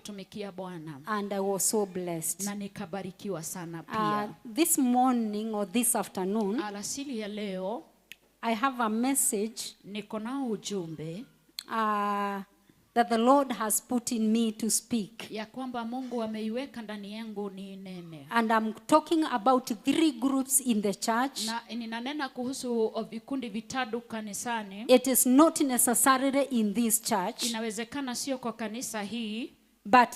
kumtumikia Bwana. And I was so blessed. Na nikabarikiwa sana pia. This morning or this afternoon, alasiri ya leo, I have a message niko na ujumbe that the Lord has put in me to speak. Ya kwamba Mungu ameiweka ndani yangu ni nene. And I'm talking about 3 groups in the church. Na ninanena kuhusu vikundi vitatu kanisani. It is not necessarily in this church. Inawezekana sio kwa kanisa hii. But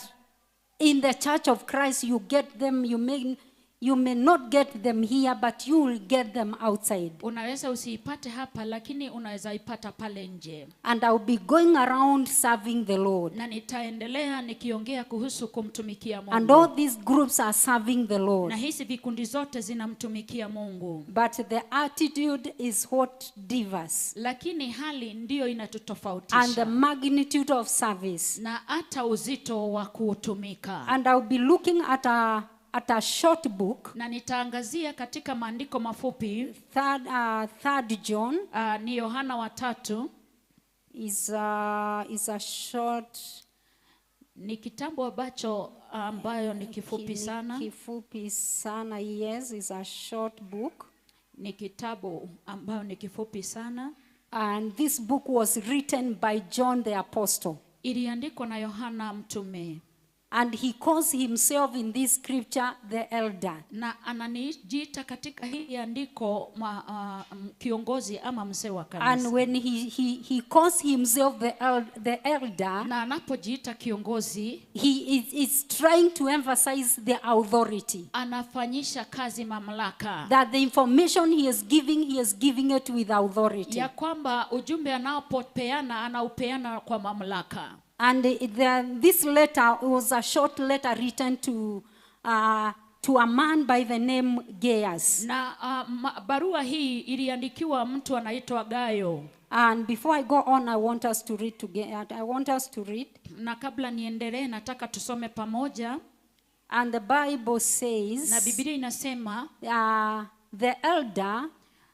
in the church of Christ you get them, you may not get them here, but you will get them outside. Unaweza usiipate hapa, lakini unaweza ipata pale nje. And I'll be going around serving the Lord. Na nitaendelea nikiongea kuhusu kumtumikia Mungu. And all these groups are serving the Lord. Na hizi vikundi zote zinamtumikia Mungu. But the attitude is what differs. Lakini hali ndio inatutofautisha. And the magnitude of service. Na hata uzito wa kutumika. And I'll be looking at a short book. Na nitaangazia katika maandiko mafupi. 3 John. Ni Yohana wa 3. Is a short. Ni kitabu ambayo ni kifupi sana. Kifupi sana, yes, is a short book. Ni kitabu ambayo ni kifupi sana. And this book was written by John the Apostle. Iliandikwa na Yohana mtume. And he calls himself in this scripture the elder. Na ananijiita katika hii andiko kiongozi ama mzee wa kanisa. And when he calls himself the elder, na anapojiita kiongozi, he is trying to emphasize the authority. Anafanyisha kazi mamlaka. That the information he is giving it with authority. Ya kwamba ujumbe anaopeana anaupeana kwa mamlaka. And this letter was a short letter written to a man by the name Gaius. Na barua hii iliandikiwa mtu anaitwa Gayo. And before I go on, I want us to read. Na kabla niendelee nataka tusome pamoja. And the Bible says, na Biblia inasema, the elder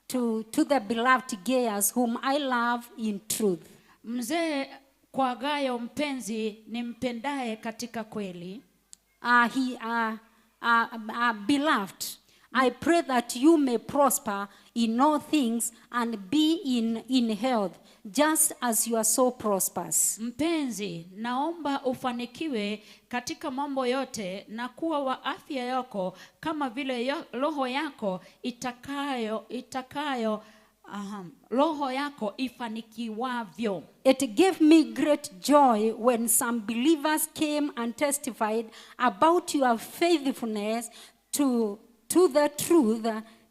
to the beloved Gaius, whom I love in truth. Mzee kwa Gayo mpenzi nimpendaye katika kweli. Beloved, I pray that you may prosper in all things and be in health, just as you are so prosperous. Mpenzi, naomba ufanikiwe katika mambo yote na kuwa wa afya yako kama vile roho yako itakayo roho yako ifanikiwavyo. It gave me great joy when some believers came and testified about your faithfulness to the truth,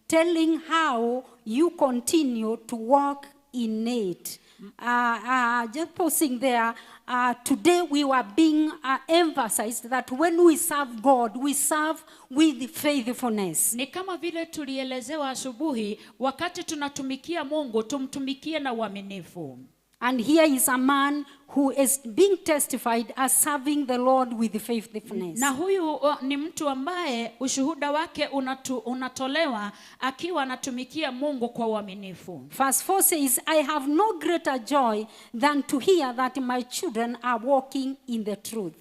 telling how you continue to walk in it. Just pausing there, today we were being emphasized that when we serve God, we serve with faithfulness. Ni kama vile tulielezewa asubuhi, wakati tunatumikia Mungu, tumtumikie na uaminifu. And here is a man who is being testified as serving the Lord with faithfulness. Na huyu ni mtu ambaye ushuhuda wake unatolewa akiwa anatumikia Mungu kwa uaminifu. Verse 4 says, I have no greater joy than to hear that my children are walking in the truth.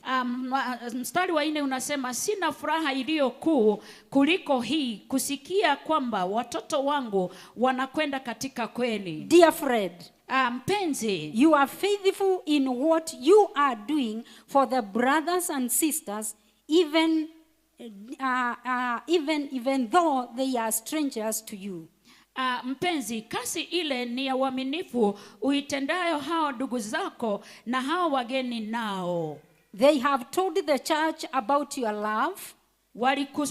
Mstari wa 4 unasema, sina furaha iliyo kuu kuliko hii, kusikia kwamba watoto wangu wanakwenda katika kweli. Dear Fred, mpenzi, you are faithful in what you are doing for the brothers and sisters, even though they are strangers to you. Mpenzi, kasi ile ni ya uaminifu uitendayo hao ndugu zako na hao wageni nao. They have told the church about your love.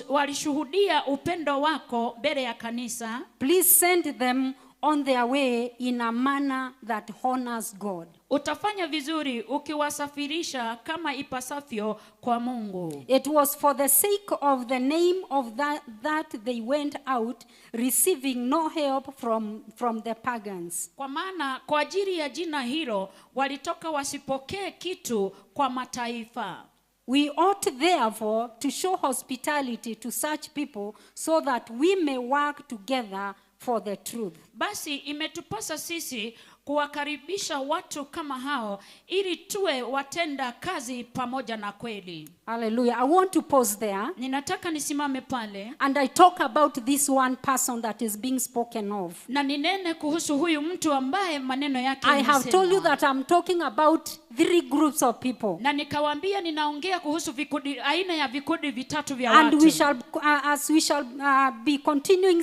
Walishuhudia upendo wako mbele ya kanisa. Please send them on their way in a manner that honors God. Utafanya vizuri ukiwasafirisha kama ipasavyo kwa Mungu. It was for the sake of the name of that they went out, receiving no help from the pagans. Kwa maana kwa ajili ya jina hilo walitoka wasipokee kitu kwa mataifa. We ought therefore to show hospitality to such people so that we may work together for the truth. Basi imetupasa sisi kuwakaribisha watu kama hao ili tuwe watenda kazi pamoja na kweli. Hallelujah. I want to pause there. Ninataka nisimame pale And I talk about this one person that is being spoken of. na ninene kuhusu huyu mtu ambaye maneno yake I have told you yamesemwa. that I'm talking about 3 groups of people. Na nikawaambia ninaongea kuhusu vikundi, aina ya vikundi vitatu vya And watu. we shall, as we shall be continuing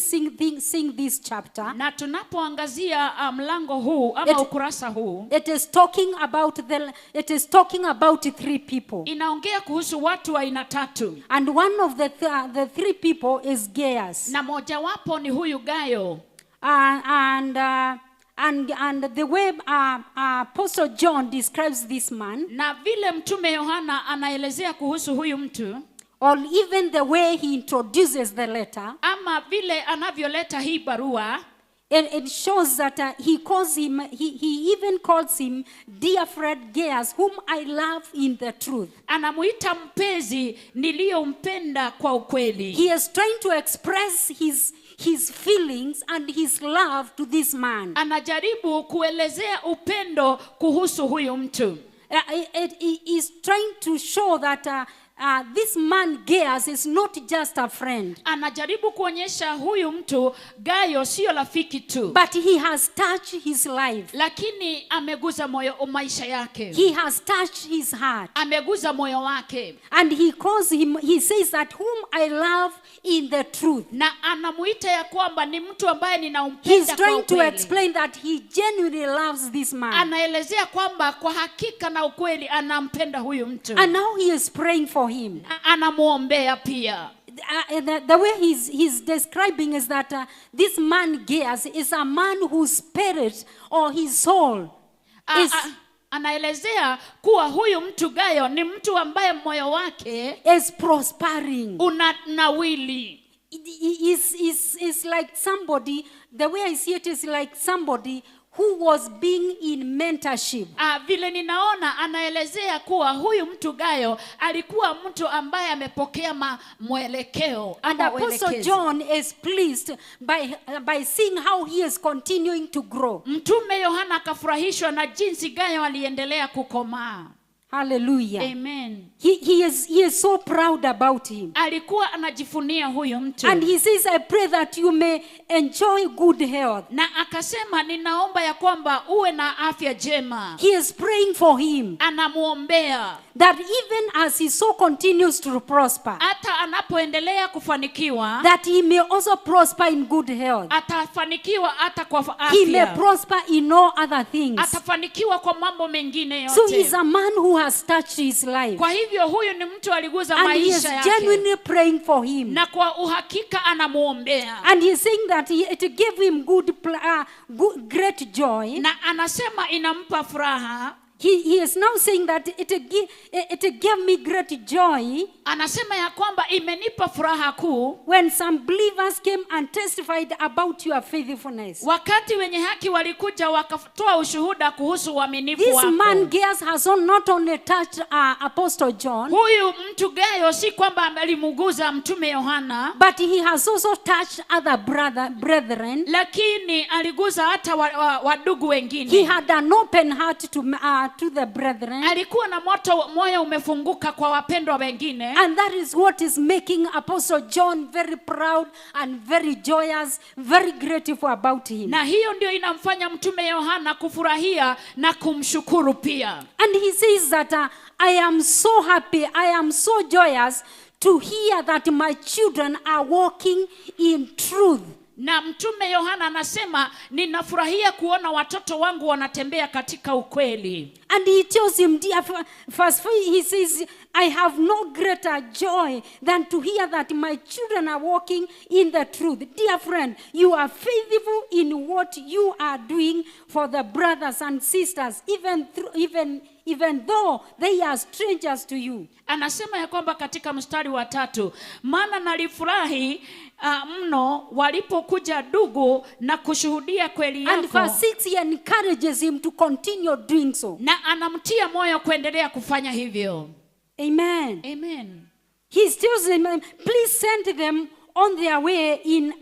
seeing this chapter, Na tunapoangazia mlango huu ama ukurasa huu, it is talking about 3 people. inaongea kuhusu watu wa aina tatu. And one of the 3 people is Gaius. Na mojawapo ni huyu Gayo. And the way Apostle John describes this man, Na vile mtume Yohana anaelezea kuhusu huyu mtu, or even the way he introduces the letter, ama vile anavyoleta hii barua, it shows that he even calls him dear friend Gaius, whom I love in the truth. anamuita mpenzi niliyompenda kwa ukweli. He is trying to express his feelings and his love to this man. Anajaribu kuelezea upendo kuhusu huyu mtu. He is trying to show that this man Gaius is not just a friend, Anajaribu kuonyesha huyu mtu Gayo sio rafiki tu, but he has touched his life. lakini ameguza maisha yake. He has touched his heart. Ameguza moyo wake. And he says that whom I love in the truth. Na anamuita ya kwamba ni mtu ambaye He's ninampenda kwa trying to ukweli. explain that he genuinely loves this man. Anaelezea kwamba kwa hakika na ukweli anampenda huyu mtu. And now he is praying for him. Anamuombea pia. The way he's describing is that this man Gaius is a man whose spirit or his soul is Anaelezea kuwa huyu mtu Gayo ni mtu ambaye moyo wake prospering. unanawili. Is like somebody, the way I see it is like somebody who was being in mentorship. Vile ninaona anaelezea kuwa huyu mtu Gayo alikuwa mtu ambaye amepokea mwelekeo. And Apostle John is pleased by seeing how he is continuing to grow. Mtume Yohana akafurahishwa na jinsi Gayo aliendelea kukomaa. Hallelujah. Amen. He is so proud about him. Alikuwa anajifunia huyo mtu. And he says, I pray that you may enjoy good health. Na akasema ninaomba ya kwamba uwe na afya njema. He is praying for him. Anamuombea. That even as he so continues to prosper, hata anapoendelea kufanikiwa, that he may also prosper in good health. Atafanikiwa hata kwa afya. He may prosper in all other things. Atafanikiwa kwa mambo mengine yote. So he's a man who has touched his life. Kwa hivyo huyu ni mtu aliguza And he is maisha yake. genuinely praying for him. Na kwa uhakika anamuombea. And he is saying that it gave him great joy. Na anasema inampa furaha. He is now saying that it gave me great joy. Anasema ya kwamba imenipa furaha kuu. When some believers came and testified about your faithfulness. Wakati wenye haki walikuja wakatoa ushuhuda kuhusu uaminifu wako. This man Gaius has not only touched Apostle John. Huyu mtu Gayo si kwamba alimuguza mtume Yohana. But he has also touched other brethren. Lakini aliguza hata wadugu wengine. He had an open heart to the brethren. Alikuwa na moyo umefunguka kwa wapendwa wengine. And that is what is making Apostle John very proud and very joyous, very grateful about him. Na hiyo ndio inamfanya mtume Yohana kufurahia na kumshukuru pia. And he says that I am so happy, I am so joyous to hear that my children are walking in truth. Na mtume Yohana anasema ninafurahia kuona watoto wangu wanatembea katika ukweli. And he tells him, verse 5, he says, I have no greater joy than to hear that my children are walking in the truth. Dear friend, you are faithful in what you are doing for the brothers and sisters, even though they are strangers to you. Anasema ya kwamba katika mstari wa 3, maana nalifurahi mno walipokuja ndugu na kushuhudia kweli yako. And verse 6, he encourages him to continue doing so. Na anamtia moyo kuendelea kufanya hivyo. Amen. Amen. He tells him, please send them on their way in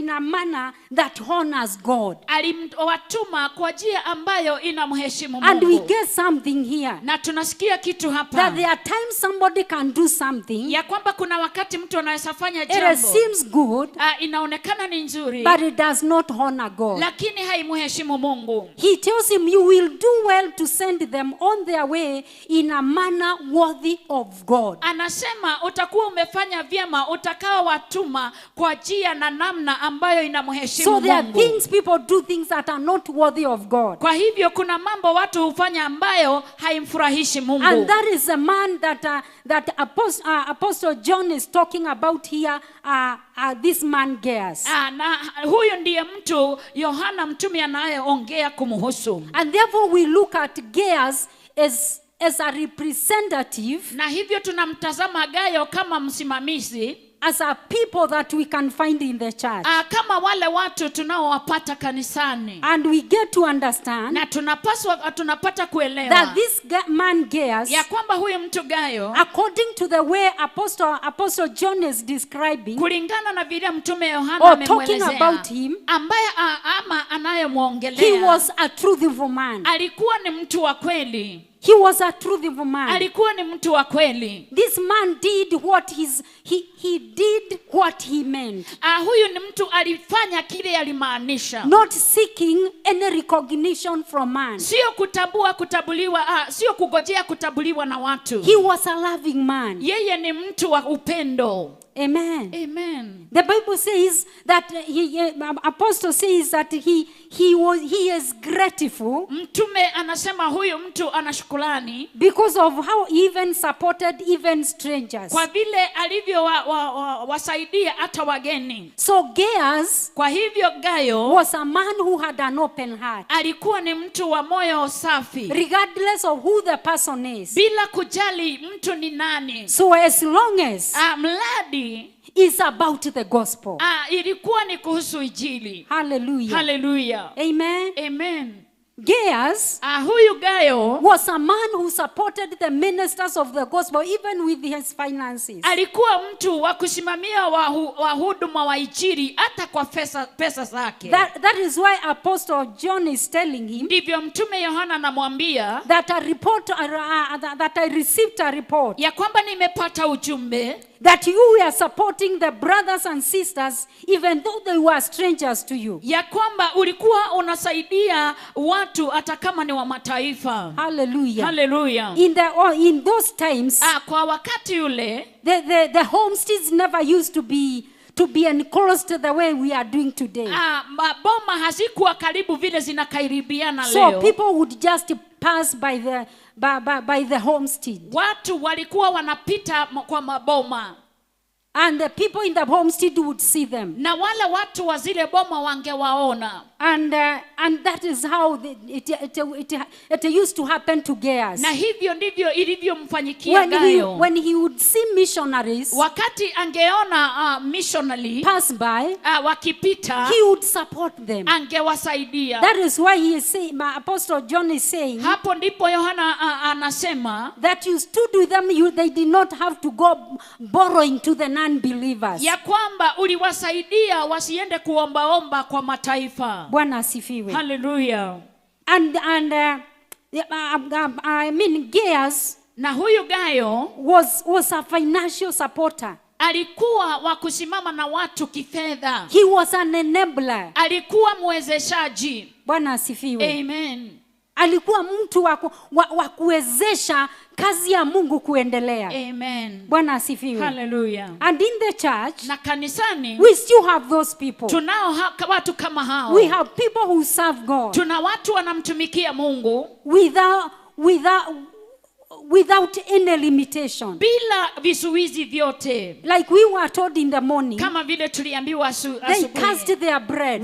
a manner that honors God. Aliwatuma kwa njia ambayo inamheshimu And we Mungu. get something here. Na tunasikia kitu That hapa. there are times somebody can do something. Ya kwamba kuna wakati mtu anaweza fanya It jambo. seems good, Inaonekana ni nzuri. but it does not honor God. Lakini haimheshimu Mungu. He tells him, you will do well to send them on their way in a manner worthy of God. Anasema utakuwa umefanya vyema utakao watuma kwa njia na namna ambayo inamheshimu So there are Mungu. things people do things that are not worthy of God. Kwa hivyo kuna mambo watu hufanya ambayo haimfurahishi Mungu. And that is the man that Apostle John is talking about here, this man Gehazi. Na huyu ndiye mtu Yohana mtume anayeongea kumhusu. And therefore we look at Gehazi as a representative, Na hivyo tunamtazama Gayo kama msimamizi, as a people that we can find in the church. kama wale watu tunaowapata kanisani. And we get to understand Na tunapata kuelewa that this man Gehazi, ya kwamba huyu mtu Gayo, according to the way Apostle John is describing, kulingana na vile mtume Yohana or talking amemwelezea, about him, ambaye ama he anayemwongelea, was a truthful man. alikuwa ni mtu wa kweli. He was a truthful man. Alikuwa ni mtu wa kweli. This man did what he did what he meant. Huyu ni mtu alifanya kile alimaanisha. Not seeking any recognition from man. Sio kutabuliwa, sio kugojea kutabuliwa na watu. He was a loving man. Yeye ni mtu wa upendo. Amen. Amen. The Bible says that Apostle says that he is grateful Mtume anasema huyu mtu ana shukrani because of how he even supported even strangers. kwa vile alivyo wasaidia hata wageni. So Gehazi Kwa hivyo Gayo was a man who had an open heart, alikuwa ni mtu wa moyo safi, regardless of who the person is. bila kujali mtu ni nani. So as long as Mradi it's about the gospel. ilikuwa ni kuhusu Injili. Hallelujah. Hallelujah. Amen. Amen. Gehazi Huyu Gayo was a man who supported the ministers of the gospel even with his finances. alikuwa mtu wa kusimamia wahuduma wa Injili hata kwa pesa zake. That is why Apostle John is telling him, Ndivyo mtume Yohana anamwambia that I received a report ya kwamba nimepata ujumbe that you were supporting the brothers and sisters even though they were strangers to you. ya kwamba ulikuwa unasaidia watu hata kama ni wa mataifa. Hallelujah. Hallelujah. In those times, Kwa wakati ule the homesteads never used to be enclosed the way we are doing today. Boma hazikuwa karibu vile zinakaribiana So leo. people would just pass by the homestead. Watu walikuwa wanapita kwa maboma. And the people in the homestead would see them. Na wale watu wa zile boma wangewaona. And that is how it used to happen to Gehazi. Na hivyo ndivyo ilivyomfanyikia Gayo. When he would see missionaries Wakati angeona missionary pass by, wakipita, he would support them. angewasaidia. That is why he is saying, Apostle John is saying, Hapo ndipo Yohana anasema that you stood with them, they did not have to go borrowing to the non-believers. ya kwamba uliwasaidia wasiende kuombaomba kwa mataifa. Bwana asifiwe. Hallelujah. And I mean Gehazi Na huyu Gayo was a financial supporter. alikuwa wa kusimama na watu kifedha. He was an enabler. Alikuwa mwezeshaji. Bwana asifiwe. Amen. Alikuwa mtu wa kuwezesha kazi ya Mungu kuendelea. Amen. Bwana asifiwe. Hallelujah. And in the church, Na kanisani we still have those people. tunao watu kama hao. We have people who serve God Tuna watu wanamtumikia Mungu without any limitation. bila vizuizi vyote. Like we were told in the morning, Kama vile tuliambiwa they cast asubuhi. their bread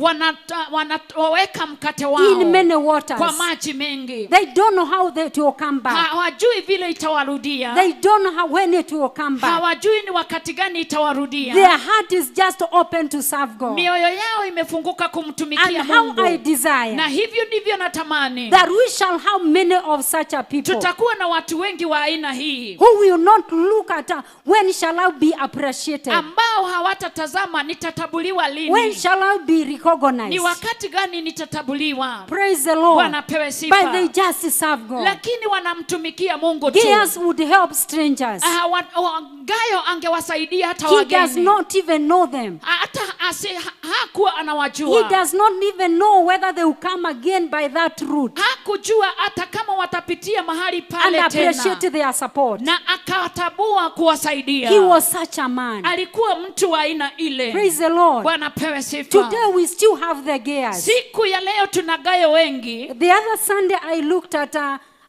Wanaweka mkate in wao many kwa waters. maji mengi. They don't know how it will come back. Hawajui vile itawarudia. They don't know when it will come back. Hawajui ni wakati gani itawarudia. Their heart is just open to serve God. Mioyo yao imefunguka kumtumikia And how Mungu. I desire Na hivyo ndivyo natamani. that we shall have many of such a people. Tutakuwa na watu wengi wengi wa aina hii who will not look at when shall I be appreciated, ambao hawatatazama nitatabuliwa when lini, shall I be ni recognized. wakati gani nitatabuliwa. Praise the Lord. Bwana pewe But sifa. they just serve God. Lakini wanamtumikia Mungu tu. Gaius would help strangers. Gayo angewasaidia hata He does wageni. not even know them. Hata hakuwa anawajua. He does not even know whether they will come again by that route Hakujua hata kama watapitia mahali and pale appreciate tena. their support. Na akatabua kuwasaidia. He was such a man. Alikuwa mtu wa aina ile. Praise the Lord. Bwana pewe sifa. Today we still have the Gaius. Siku ya leo tuna Gayo wengi. The other Sunday I looked at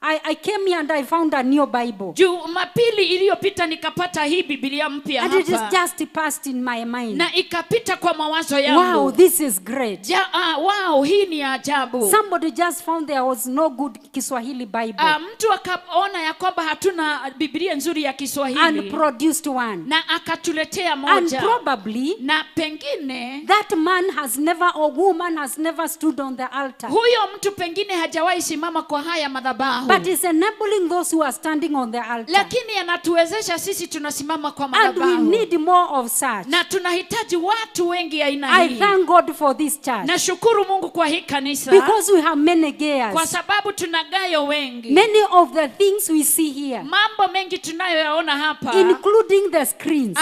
I came here and I found a new Bible. Jumapili iliyopita nikapata hii Biblia mpya And it is hapa. just passed in my mind. Na ikapita kwa mawazo yangu. Wow, this is great. Wow, hii ni ajabu. Somebody just found there was no good Kiswahili Bible Mtu akaona ya kwamba hatuna Biblia nzuri ya and Kiswahili produced one. na akatuletea And moja. probably Na pengine that man has never, or woman has never stood on the altar, huyo mtu pengine hajawahi simama kwa haya madhabahu. but is enabling those who are standing on the altar. Lakini anatuwezesha sisi tunasimama kwa And we madhabahu. need more of such. Na tunahitaji watu wengi aina I hii. thank God for this church Nashukuru Mungu kwa hii kanisa. because we have many Kwa Gaius. sababu tuna Gayo wengi. Many of the things we see here, Mambo mengi tunayoyaona hapa. including the screens,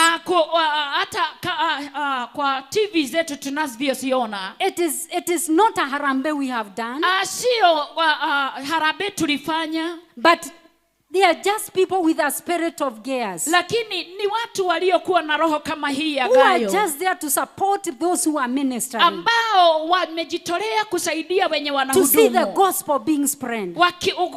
Hata kwa TV zetu tunavyoziona. it is not a harambe we have done, Sio harambee tulifanya. but they are just people with a spirit of Gaius Lakini ni watu waliokuwa na roho kama hii ya who are Gayo. just there to support those who are ministering, Ambao wamejitolea kusaidia wenye to see the wanahudumu. gospel being spread.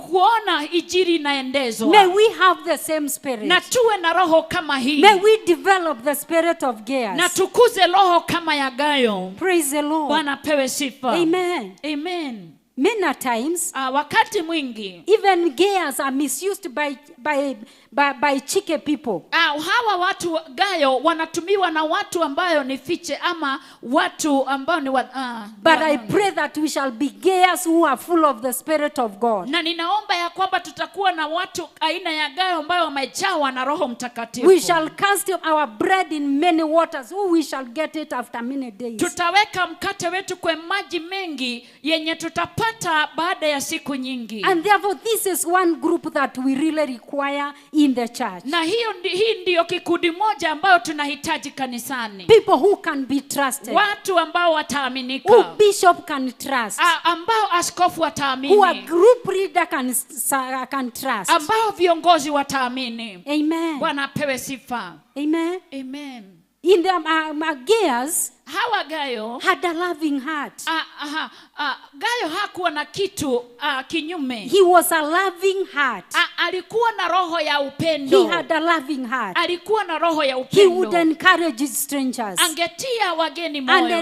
Kuona injili inaendezwa. May we have the same spirit. Na tuwe na roho kama hii. May we develop the spirit of Na Gaius. tukuze roho kama ya Gayo. Praise the Lord. Bwana pewe sifa. Amen. Amen. Many times, Wakati mwingi even Gaius are misused by chike people. hawa watu Gayo wanatumiwa na watu ambayo ni fiche ama watu ambao ni But I pray that we shall be Gaius who are full of the Spirit of God. na ninaomba ya kwamba tutakuwa na watu aina ya Gayo ambayo wamejawa na Roho Mtakatifu. We shall cast our bread in many waters. Oh, we shall get it after many days. Tutaweka mkate wetu kwa maji mengi yenye tutapata baada ya siku nyingi. And therefore this is one group that we really require in the church. Na hii ndiyo kikundi moja ambayo tunahitaji kanisani. People who can be trusted. Watu ambao wataaminika. Who bishop can trust. Ambao askofu wataamini. Who a group leader can trust. Ambao viongozi wataamini. Amen. Bwana apewe sifa. Amen. Amen. In the Gaius Hawa Gayo had a loving heart. Gayo hakuwa na kitu kinyume. He was a loving heart. Alikuwa na roho ya upendo. He had a loving heart. Alikuwa na roho ya He upendo. would encourage strangers Angetia wageni moyo.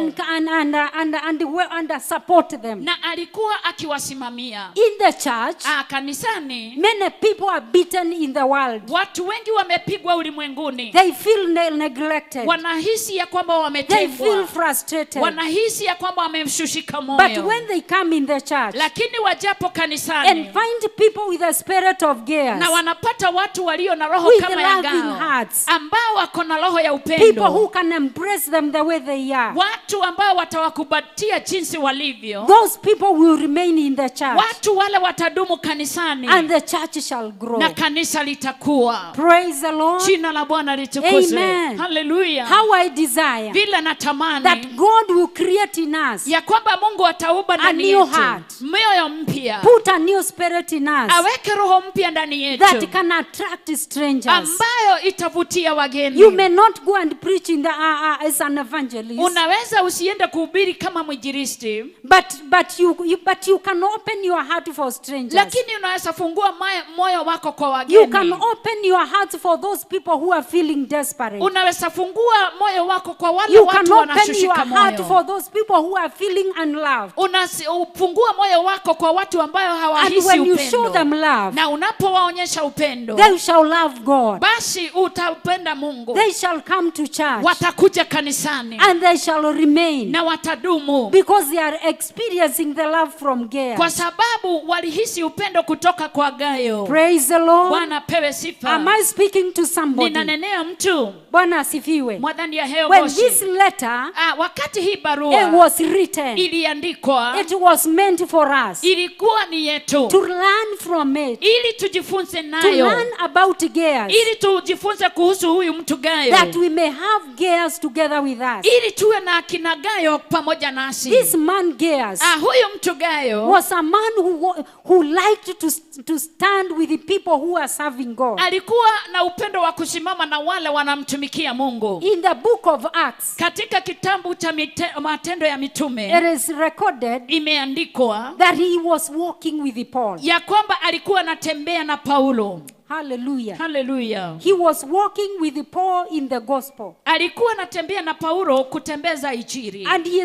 and support them. Na alikuwa akiwasimamia. In the church, Kanisani many people are beaten in the world. watu wengi wamepigwa ulimwenguni. They feel neglected. Wanahisi ya kwamba They wametengwa. feel frustrated. Wanahisi ya kwamba wamemshushika But moyo. when they come in the church Lakini wajapo and kanisani find people with the spirit of Gaius, na wanapata watu walio na roho with kama ya loving Gayo, hearts, ambao wako na roho ya people who upendo, can embrace them the way they are, watu ambao watawakubatia jinsi walivyo, those people will remain in the church watu wale watadumu kanisani and the church shall grow. na kanisa litakuwa. Praise the Lord. Jina la Bwana litukuzwe. Amen. Hallelujah. How I desire Vile natamani that God will create in us, ya kwamba Mungu atauba ndani new yetu heart. moyo mpya, put a new spirit in us aweke roho mpya ndani yetu that can attract strangers. ambayo itavutia wageni. You may not go and preach in the as an evangelist, Unaweza usiende kuhubiri kama mwinjilisti, but you can open your heart for strangers. lakini unaweza fungua moyo wako kwa You can wageni. open your heart for those people who are feeling desperate. Unaweza fungua moyo wako kwa wale You can watu open your unashushuka heart moyo. for those people who are feeling unloved. Upungua moyo wako kwa watu ambao And hawahisi when you show upendo. them love, Na unapowaonyesha upendo, they shall love God. basi utapenda Mungu. They shall come to church. Watakuja kanisani And they shall remain. na watadumu, Because they are experiencing the love from kwa God. sababu walihisi upendo kutoka kwa Gayo. Praise the Lord. Bwana pewe sifa. Am I speaking to somebody? Ninanenea mtu. Bwana asifiwe. Mwadhani ya heo When goshi. this letter Wakati hii it barua was written, iliandikwa, it was meant for us ilikuwa ni yetu, to learn from it, ili tujifunze to nayo, learn about Gaius, ili tujifunze kuhusu huyu mtu Gayo, that we may have Gaius together with us. ili tuwe na akina Gayo pamoja nasi. This man Gaius Huyu mtu Gayo was a man who liked to stand with the people who are serving God. alikuwa na upendo wa kusimama na wale wanamtumikia Mungu. In the book of Acts, Katika kitabu cha Matendo ya Mitume it is recorded imeandikwa that he was walking with Paul. ya kwamba alikuwa anatembea na Paulo. Hallelujah. Hallelujah. He was walking with Paul in the gospel. Alikuwa anatembea na Paulo kutembeza injili. And he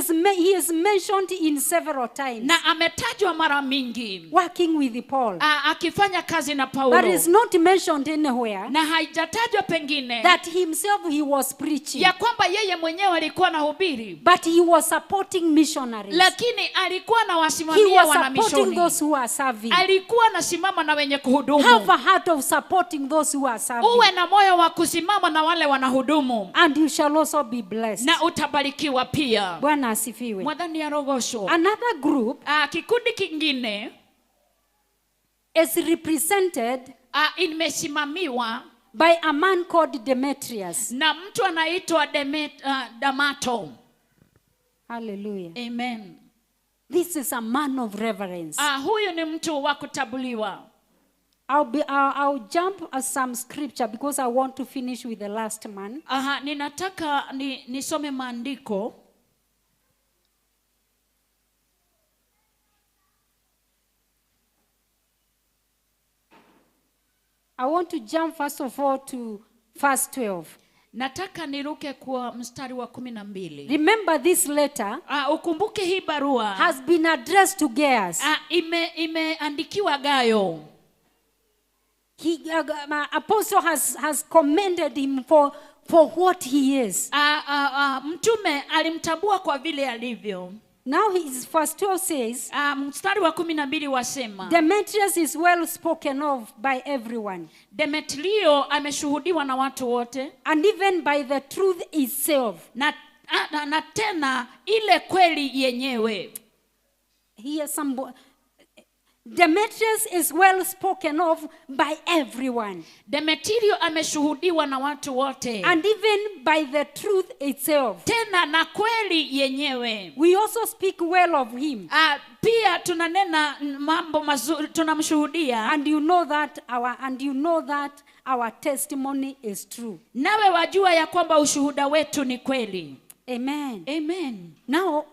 is mentioned in several times. Na ametajwa mara mingi Working with Paul. akifanya kazi na But Paulo. it's not mentioned anywhere Na haijatajwa pengine that himself he was preaching. ya kwamba yeye mwenyewe alikuwa anahubiri, But he was supporting missionaries. lakini alikuwa He anawasimamia was wana supporting mishoni. those who are serving. Alikuwa anasimama na wenye kuhudumu. Have a heart of supporting those who are serving. Uwe na moyo wa kusimama na wale wanahudumu, And you shall also be blessed. na utabarikiwa pia. Bwana asifiwe. Mwadhani ya rogosho. Another group Kikundi kingine is represented imesimamiwa by a man called Demetrius. na mtu anaitwa Damato. Hallelujah. Amen. This is a man of reverence. Huyu ni mtu wa kutabuliwa. I'll jump at some scripture because I want to finish with the last man. Ninataka nisome maandiko. I want to jump first of all to verse 12. Nataka niruke kwa mstari wa 12. Remember this letter Ukumbuke hii barua has been addressed to Gaius. imeandikiwa Gayo. Apostle has commended him for what he is. Mtume alimtambua kwa vile alivyo. Now his verse 12 says, mstari wa 12 wasema, Demetrius is well spoken of by everyone, Demetrio ameshuhudiwa na watu wote, and even by the truth itself. na tena ile kweli yenyewe. Here Demetrius is well spoken of by everyone, Demetrio ameshuhudiwa na watu wote, and even by the truth itself. tena na kweli yenyewe. We also speak well of him. Pia tunanena mambo mazuri, tunamshuhudia. And you know that our testimony is true. Nawe wajua ya kwamba ushuhuda wetu ni kweli. Amen. Amen. Now,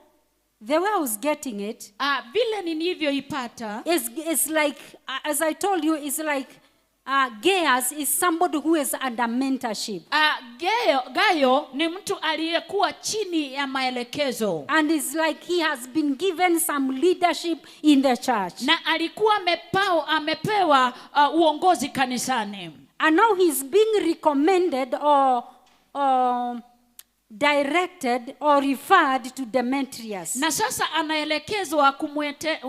the way I was getting it vile nilivyoipata is like, as I told you, it's like Gaius is somebody who is under mentorship. Gayo ni mtu aliyekuwa chini ya maelekezo. And it's like he has been given some leadership in the church. Na alikuwa amepewa uongozi kanisani. And now he's being recommended or directed or referred to Demetrius. Na sasa anaelekezwa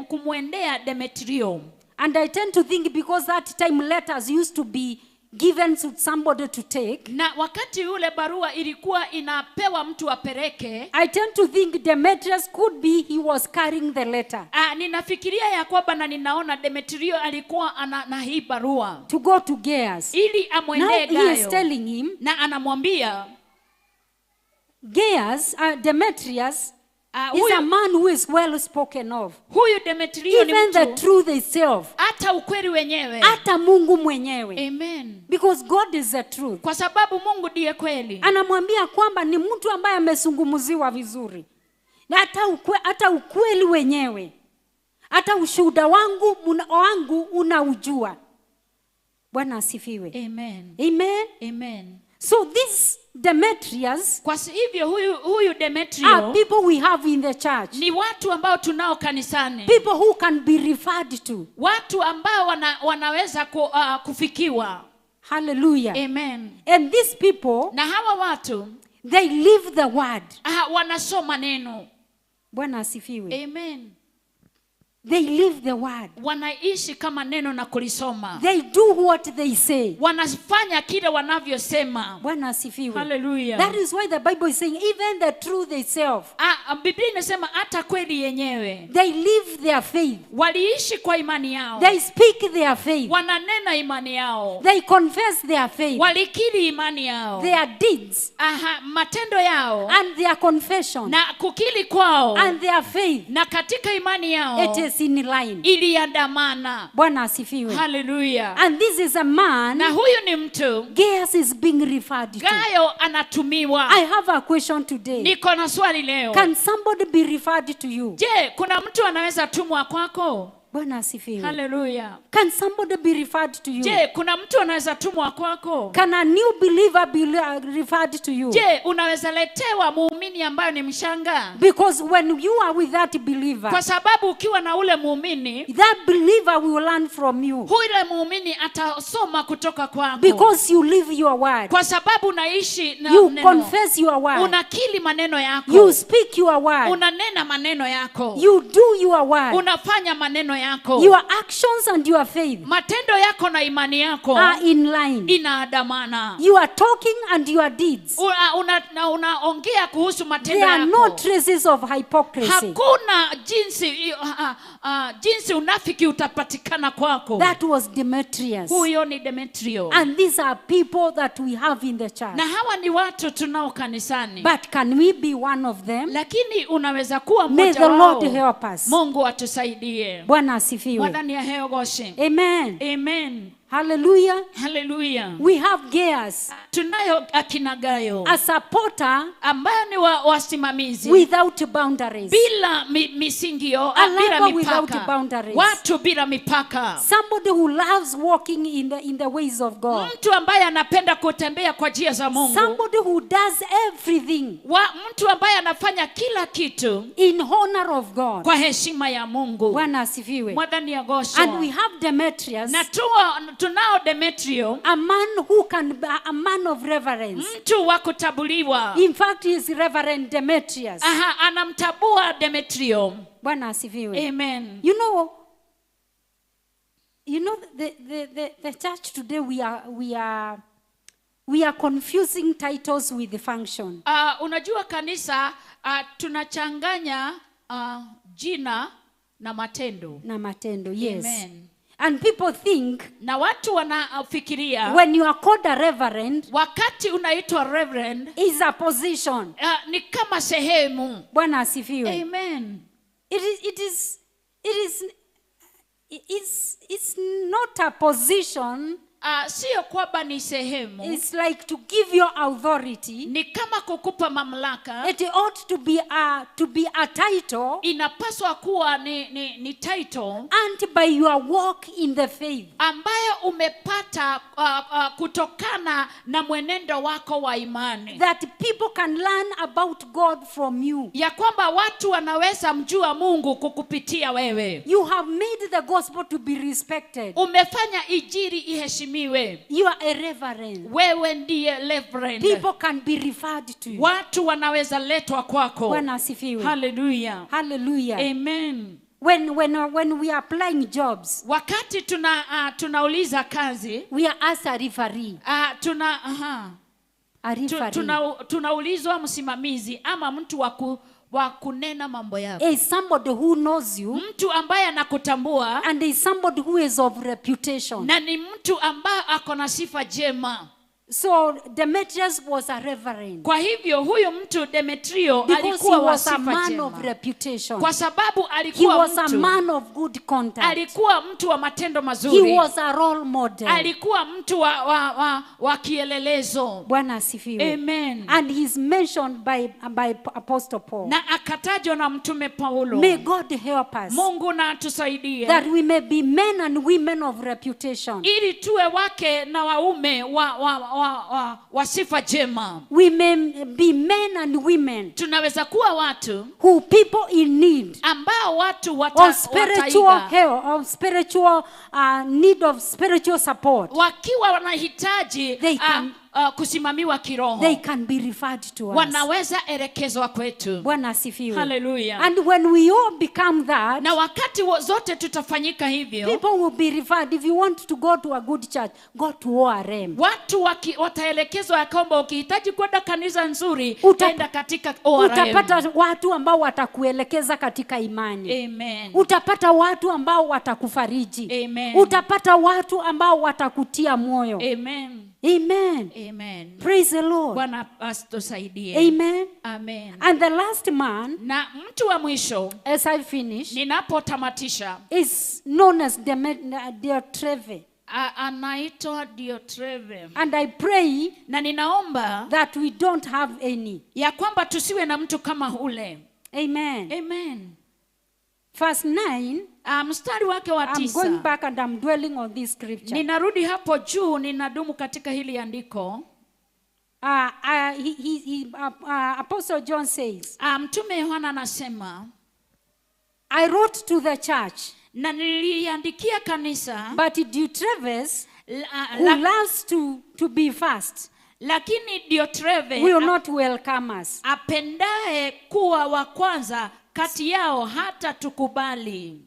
kumwendea Demetrio. And I tend to think because that time letters used to be given to somebody to take. Na wakati ule barua ilikuwa inapewa mtu apeleke. I tend to think Demetrius could be he was carrying the letter. Ninafikiria ya kwamba na ninaona Demetrio alikuwa na hii barua to go to Gaius. ili amwendee Now he is Gayo. telling him, Na anamwambia Gaius, Demetrius is a man who is well spoken of. Huyu Demetrio ni Even the mtu truth itself. hata ukweli wenyewe. Hata Mungu mwenyewe. Amen. Because God is the truth. Kwa sababu Mungu ndiye kweli. Anamwambia kwamba ni mtu ambaye amezungumziwa vizuri. Na hata ukweli wenyewe. Hata ushuhuda wangu unaujua. Bwana asifiwe. Amen. Amen. Amen. So these Demetrius Kwa hivyo huyu are Demetrio people we have in the church. ni watu ambao tunao kanisani, People who can be referred to. watu ambao wanaweza kufikiwa. Hallelujah. Amen. And these people, Na hawa watu they live the word. wanasoma neno. Bwana asifiwe. Amen. They live the word. Wanaishi kama neno na kulisoma. They do what they say. Wanafanya kile wanavyosema. Bwana asifiwe. Hallelujah. That is why the Bible is saying even the truth itself. Biblia inasema hata kweli yenyewe. They live their faith. Waliishi kwa imani yao. They speak their faith. Wananena imani yao. They confess their faith. Walikiri imani yao. Their deeds. Matendo yao. And their confession. Na kukiri kwao. And their faith. Na katika imani yao. It is in line. Iliandamana. Bwana asifiwe. Hallelujah. And this is a man. Na huyu ni mtu. Gaius is being referred to. Gayo anatumiwa. I have a question today. Niko na swali leo. Can somebody be referred to you? Je, kuna mtu anaweza tumwa kwako? Bwana asifiwe. Hallelujah. Can somebody be referred to you? Je, kuna mtu anaweza tumwa kwako? Can a new believer be referred to you? Je, unaweza letewa muumini ambaye ni mshanga? Because when you are with that believer, Kwa sababu ukiwa na ule muumini, that believer will learn from you. yule muumini atasoma kutoka kwako. Because you live your word. Kwa sababu unaishi na You neno. confess your word. Unakiri maneno yako. You speak your word. Unanena maneno yako. You do your word. Unafanya maneno yako. Your actions and your faith Matendo yako na imani yako are in line. inaandamana. You are talking and your deeds. Unaongea kuhusu matendo There are yako. no traces of hypocrisy. Hakuna jinsi unafiki utapatikana kwako. That was Demetrius. Huyo ni Demetrio. And these are people that we have in the church. Na hawa ni watu tunao kanisani. But can we be one of them? Lakini unaweza kuwa May mmoja the wao. Lord help us. Mungu atusaidie. Bwana asifiwe. Mwadhani ya heo goshe. Amen. Amen. Hallelujah. Hallelujah. We have Gaius, Tunayo akina Gayo a supporter ambayo ni wasimamizi without boundaries. bila misingio, A bila lover without mipaka. boundaries. Watu bila mipaka. Somebody who loves walking in the ways of God. Mtu ambaye anapenda kutembea kwa njia za Mungu. Somebody who does everything Mtu ambaye anafanya kila kitu in honor of God. kwa heshima ya Mungu. Bwana asifiwe. Mwadhani ya gosho. And we have Demetrius, Na tunao Demetrio, a man who can be a man of reverence. mtu wa kutabuliwa. In fact, he is Reverend Demetrius. Anamtabua Demetrio. Bwana asifiwe. Amen. You know the church today we are confusing titles with the function. Unajua kanisa tunachanganya jina na matendo. Na matendo, yes. Amen. And people think Na watu wanafikiria when you are called a reverend, wakati unaitwa reverend is a position. ni kama sehemu. Bwana asifiwe. Amen. It's not a position. Sio kwamba ni sehemu. It's like to give your authority. Ni kama kukupa mamlaka. It ought to be a title. Inapaswa kuwa ni title. And by your walk in the faith. Ambayo umepata kutokana na mwenendo wako wa imani. That people can learn about God from you. Ya kwamba watu wanaweza mjua Mungu kukupitia wewe. You have made the gospel to be respected. Umefanya injili iheshimiwe. You are a reverend. Wewe ndiye reverend. People can be referred to you. Watu wanaweza letwa kwako. Bwana asifiwe. Hallelujah. Hallelujah. Amen. When we are applying jobs, Wakati tunauliza kazi, we are asked a referee. A referee. Tunaulizwa msimamizi ama mtu wa kunena mambo yako. Is somebody who knows you. Mtu ambaye anakutambua. And is somebody who is of reputation. Na ni mtu ambaye ako na sifa njema. So Demetrius was a reverend. Kwa hivyo huyo mtu Demetrio Because alikuwa he was a sifa man njema. of reputation. Kwa sababu He alikuwa was a mtu. man of good conduct. Alikuwa mtu wa matendo mazuri. He was a role model. Alikuwa mtu wa kielelezo. Bwana asifiwe. Amen. And he's mentioned by Apostle Paul. Na akatajwa na mtume Paulo. May God help us. Mungu na atusaidie. That we may be men and women of reputation. Ili tuwe wake na waume wa wa sifa jema. We may be men and women Tunaweza kuwa watu who people in need ambao watu of spiritual wataiga, help, of spiritual need of spiritual support. wakiwa wanahitaji They can- kusimamiwa kiroho, They can be referred to us. wanaweza elekezwa kwetu. Bwana asifiwe. Hallelujah. And when we all become that, Na wakati zote tutafanyika hivyo, people will be referred. If you want to go to a good church, go to ORM. watu wataelekezwa ya kwamba ukihitaji kwenda kanisa nzuri, enda katika Utapata ORM. watu ambao watakuelekeza katika imani. Amen. Utapata watu ambao watakufariji. Amen. Utapata watu ambao watakutia moyo. Amen. Amen. Amen. Praise the Lord. Bwana atusaidie. Amen. Amen. And the last man, Na mtu wa mwisho as I finish, ninapotamatisha, is known as Diotrephes. anaitwa Diotrephes. And I pray Na ninaomba that we don't have any. ya kwamba tusiwe na mtu kama ule. Amen. Amen. Verse 9, Mstari wake wa I'm going 9. back and I'm dwelling on this scripture. Ninarudi hapo juu, ninadumu katika hili andiko. Apostle John says, Mtume Yohana anasema, I wrote to the church, na niliandikia kanisa, but Diotrephes, who loves to be fast, lakini Diotrephes will not welcome us. apendaye kuwa wa kwanza kati yao hata tukubali.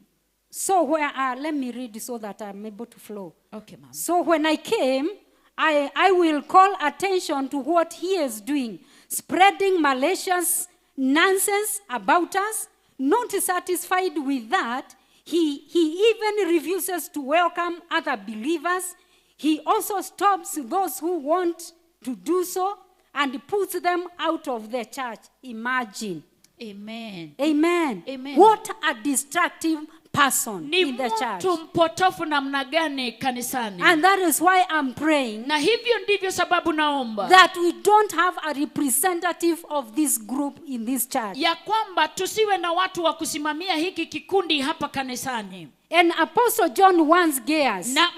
So where let me read so that I'm able to flow. Okay, ma'am. So when I came, I will call attention to what he is doing, spreading malicious nonsense about us. Not satisfied with that, he even refuses to welcome other believers. He also stops those who want to do so and puts them out of the church. Imagine. Amen. Amen. Amen. What a destructive person Ni in the church. mtu mpotofu namna gani kanisani. And that is why I'm praying Na hivyo ndivyo sababu naomba that we don't have a representative of this group in this church. ya kwamba tusiwe na watu wa kusimamia hiki kikundi hapa kanisani. And Apostle John warns Gaius Na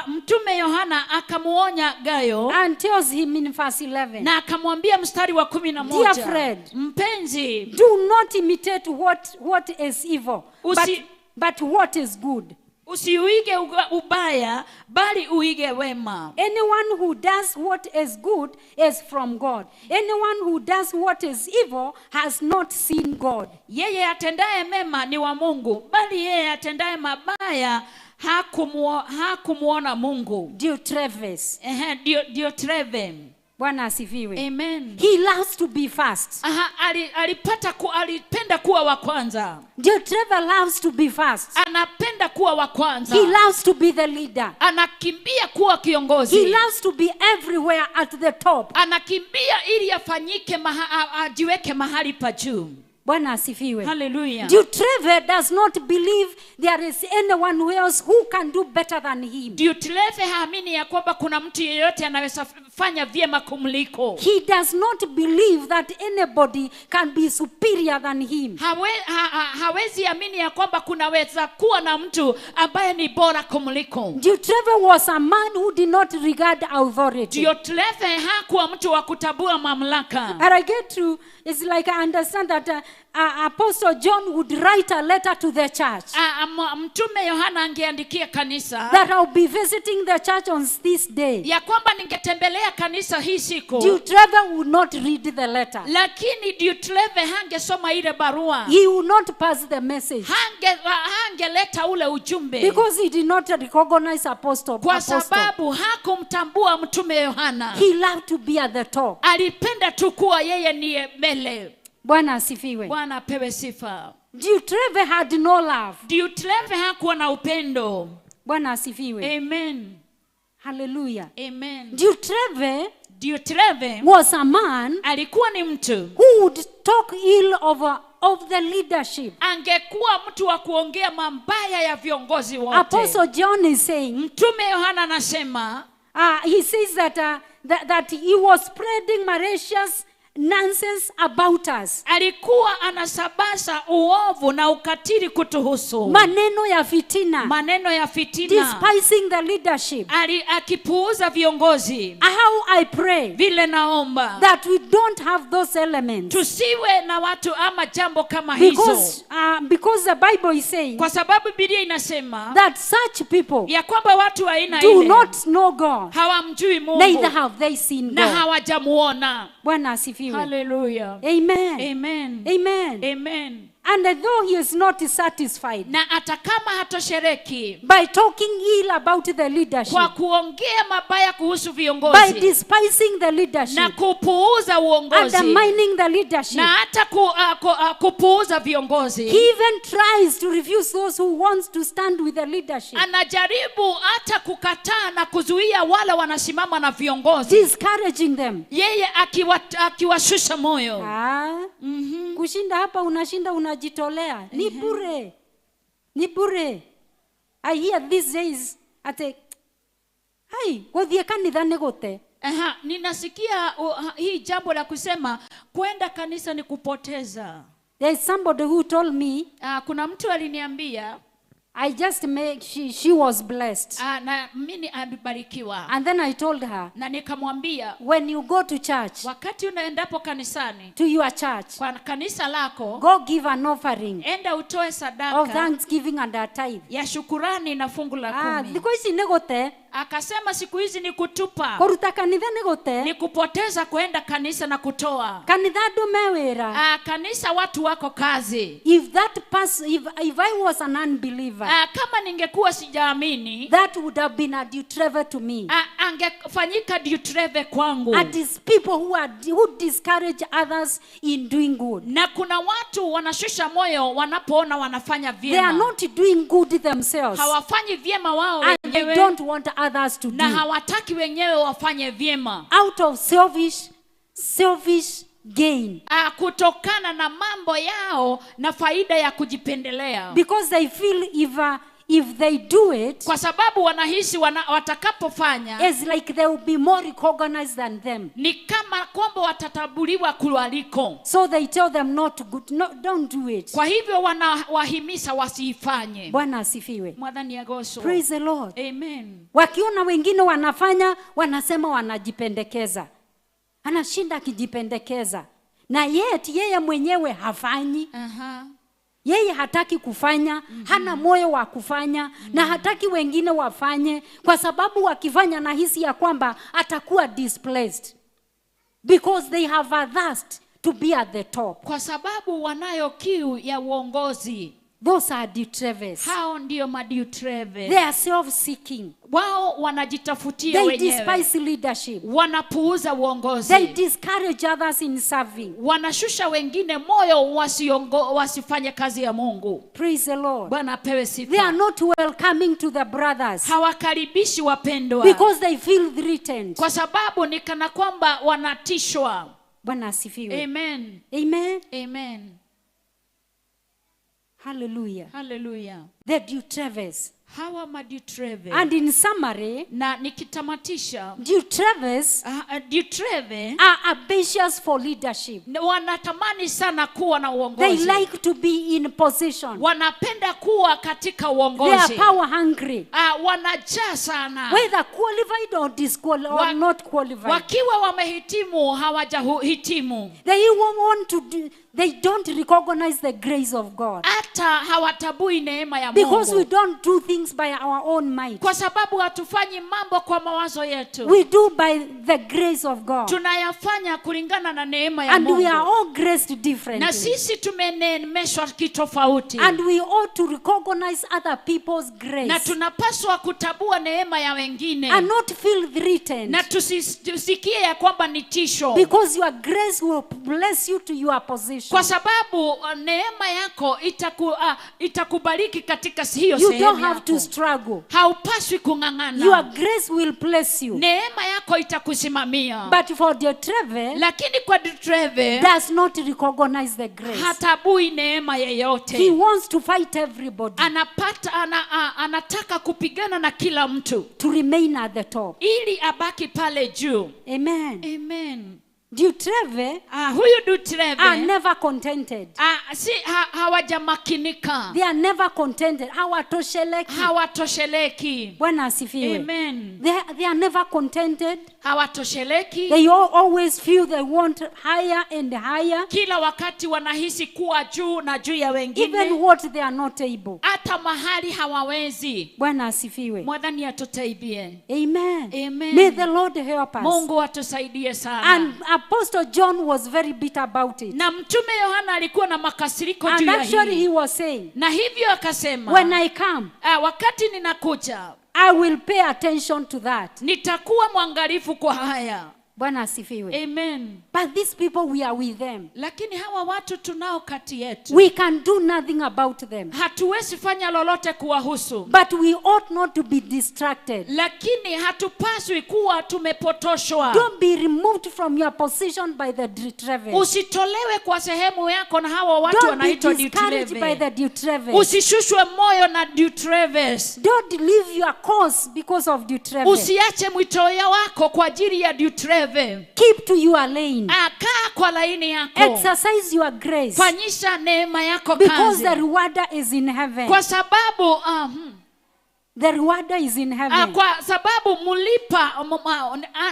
mtume Yohana akamuonya Gayo, and tells him in verse 11, na akamwambia mstari wa 11, Dear friend, mpenzi, do not imitate what is evil, Usi- but what is good. usiuige ubaya bali uige wema. Anyone who does what is good is from God. Anyone who does what is evil has not seen God. Yeye atendaye mema ni wa Mungu, bali yeye atendaye mabaya hakumuona Mungu. Diotrephes. Diotrephes. Bwana asifiwe. Amen. He loves to be fast. Alipenda kuwa wa kwanza. Diotrephes loves to be fast. Anapenda kuwa wa kwanza. He loves to be the leader. Anakimbia kuwa kiongozi. He loves to be everywhere at the top. Anakimbia ili afanyike ajiweke mahali pa juu. Bwana asifiwe. Hallelujah. Diotrephes does not believe there is anyone else who can do better than him. Diotrephes haamini ya kwamba kuna mtu yeyote anaweza fanya vyema kumliko. He does not believe that anybody can be superior than him. Hawezi amini ya kwamba kunaweza kuwa na mtu ambaye ni bora kumliko. Diotrephes was a man who did not regard authority. Diotrephes hakuwa mtu wa kutabua mamlaka. And I get to, it's like I understand that Apostle John would write a letter to the church Mtume Yohana angeandikia kanisa that I'll be visiting the church on this day. ya kwamba ningetembelea kanisa hii siku. Diotrephes would not read the letter. Lakini Diotrephes hangesoma ile barua. He would not pass the message. Hangeleta ule ujumbe. Because he did not recognize Apostle. Kwa sababu hakumtambua Mtume Yohana. He loved to be at the top. Alipenda tu kuwa yeye ni mbele. Bwana asifiwe. Bwana apewe sifa. Diotrephes had no love. Diotrephes hakuwa na upendo. Bwana asifiwe. Amen. Hallelujah. Amen. Diotrephes was a man alikuwa ni mtu who would talk ill of the leadership. Angekuwa mtu wa kuongea mabaya ya viongozi wote. Apostle John is saying, Mtume Yohana anasema, he says that he was spreading malicious nonsense about us. Alikuwa anasabasa uovu na ukatili kutuhusu. Maneno ya fitina. Maneno ya fitina. Despising the leadership. Akipuuza viongozi. How I pray Vile naomba that we don't have those elements. tusiwe na watu ama jambo kama hizo. Because the Bible is saying Kwa sababu Biblia inasema that such people ya kwamba watu wa aina do ile not know God. hawamjui Mungu. Neither have they seen Na God. hawajamuona. Bwana asifiwe. Hallelujah. Amen. Amen. Amen. Amen. And though he is not satisfied Na hata kama hatoshereki by talking ill about the leadership, kwa kuongea mabaya kuhusu by viongozi despising the leadership, na kupuuza uongozi undermining the leadership, na hata kupuuza viongozi, he even tries to refuse those who wants to stand with the leadership, anajaribu hata kukataa na kuzuia wale wanasimama na viongozi, discouraging them. yeye akiwashusha moyo. Kushinda hapa unashinda unajitolea. Ni bure. Ni bure. I hear these days ate hai gothie kanitha ni gote. Ninasikia hii jambo la kusema kwenda kanisa ni kupoteza. There is somebody who told me, kuna mtu aliniambia I just she was blessed. Na mimi amebarikiwa. And then I told her, na nikamwambia, when you go to church, wakati unaendapo kanisani, to your church, kwa kanisa lako, go give an offering, enda utoe sadaka of thanksgiving and a tithe, ya shukurani na fungu la 10. Because negote, akasema siku hizi ni kutupa, kuruta kanitha negote, ni kupoteza kwenda kanisa na kutoa. Kanitha dumewera, kanisa watu wako kazi. If that person, if I was an unbeliever, kama ningekuwa sijaamini, that would have been a detreve to me. Angefanyika detreve kwangu. And these people who discourage others in doing good. Na kuna watu wanashusha moyo wanapoona wanafanya vyema. They are not doing good themselves. Hawafanyi vyema wao wenyewe. And they don't want others to do. Na hawataki wenyewe wafanye vyema. Out of selfish gain. Kutokana na mambo yao na faida ya kujipendelea. Because they feel if they do it, kwa sababu wanahisi watakapofanya, it's like they will be more recognized than them. Ni kama kwamba watatambuliwa kuliko. So they tell them not to good, no, don't do it. Kwa hivyo wanawahimiza wasiifanye. Bwana asifiwe. Mwadhani yagoso. Praise the Lord. Amen. Wakiona wengine wanafanya, wanasema wanajipendekeza. Anashinda kijipendekeza. Na yeye mwenyewe hafanyi. Yeye hataki kufanya, hana moyo wa kufanya, na hataki wengine wafanye, kwa sababu wakifanya na hisi ya kwamba atakuwa displaced. Because they have a thirst to be at the top. Kwa sababu wanayo kiu ya uongozi. Those are detrevers. Hao ndio madetreve. They are self-seeking. Wao wanajitafutia wenyewe. They despise leadership. Wanapuuza uongozi. They discourage others in serving. Wanashusha wengine moyo wasifanye kazi ya Mungu. Praise the Lord. Bwana apewe sifa. They are not welcoming to the brothers. Hawakaribishi wapendwa. Because they feel threatened. Kwa sababu ni kana kwamba wanatishwa. Bwana asifiwe. Amen. Amen. Amen. Hallelujah. Hallelujah. The detrevers. Hawa madetreve. And in summary, na nikitamatisha, detrevers detreve are ambitious for leadership. Wanatamani sana kuwa na uongozi. They like to be in position. Wanapenda kuwa katika uongozi. They are power hungry. Wanajaa sana. Whether qualified or disqualified or not qualified. Wakiwa wamehitimu hawajahitimu. They don't recognize the grace of God. Hata hawatabui neema ya Mungu. Because we don't do things by our own might. Kwa sababu hatufanyi mambo kwa mawazo yetu. We do by the grace of God. Tunayafanya kulingana na neema ya Mungu. And we are all graced differently. Na sisi tumeneemeshwa kitofauti. And we ought to recognize other people's grace. Na tunapaswa kutabua neema ya wengine. And not feel threatened. Na tusikie ya kwamba ni tisho. Because your grace will bless you to your position. Kwa sababu neema yako itakubariki katika hiyo sehemu. You don't have to struggle. Haupaswi kung'ang'ana. Your grace will bless you. Neema yako itakusimamia. But for detreve, lakini kwa detreve, does not recognize the grace. Hatabui neema yeyote. He wants to fight everybody. Anataka kupigana na kila mtu. To remain at the top. Ili abaki pale juu. Amen. Amen. Dutreve huyu Dutreve are never contented. hawajamakinika. They are never contented. Hawatosheleki. Bwana asifiwe. Amen. They are never contented. Hawatosheleki. They always feel they want higher and higher. Kila wakati wanahisi kuwa juu na juu ya wengine. Even what they are not able. Hata mahali hawawezi. Bwana asifiwe. Mwadhani atusaidie. Amen. Amen. May the Lord help us. Mungu atusaidie sana. And Apostle John was very bitter about it. Na mtume Yohana alikuwa na makasiriko juu And ya actually hili. he was saying, Na hivyo akasema, when I come, wakati ninakuja, I will pay attention to that. nitakuwa mwangalifu kwa haya. Bwana asifiwe. Amen. But these people, we are with them. Lakini hawa watu tunao kati yetu. We can do nothing about them. Hatuwezi fanya lolote kuwahusu. But we ought not to be distracted. Lakini hatupaswi kuwa tumepotoshwa. Don't be removed from your position by the Dutreve. Usitolewe kwa sehemu yako na hawa watu Don't be wanaitwa discouraged by Dutreve. the Dutreve. Usishushwe moyo na Dutreves. Don't leave your course because of Dutreve. Usiache mwito wako kwa ajili ya Dutreve. Keep to your lane. Kaa kwa laini yako. Exercise your grace. Fanyisha neema yako Because kazi. the rewarder is in heaven. Kwa sababu The rewarder is in heaven. kwa sababu mulipa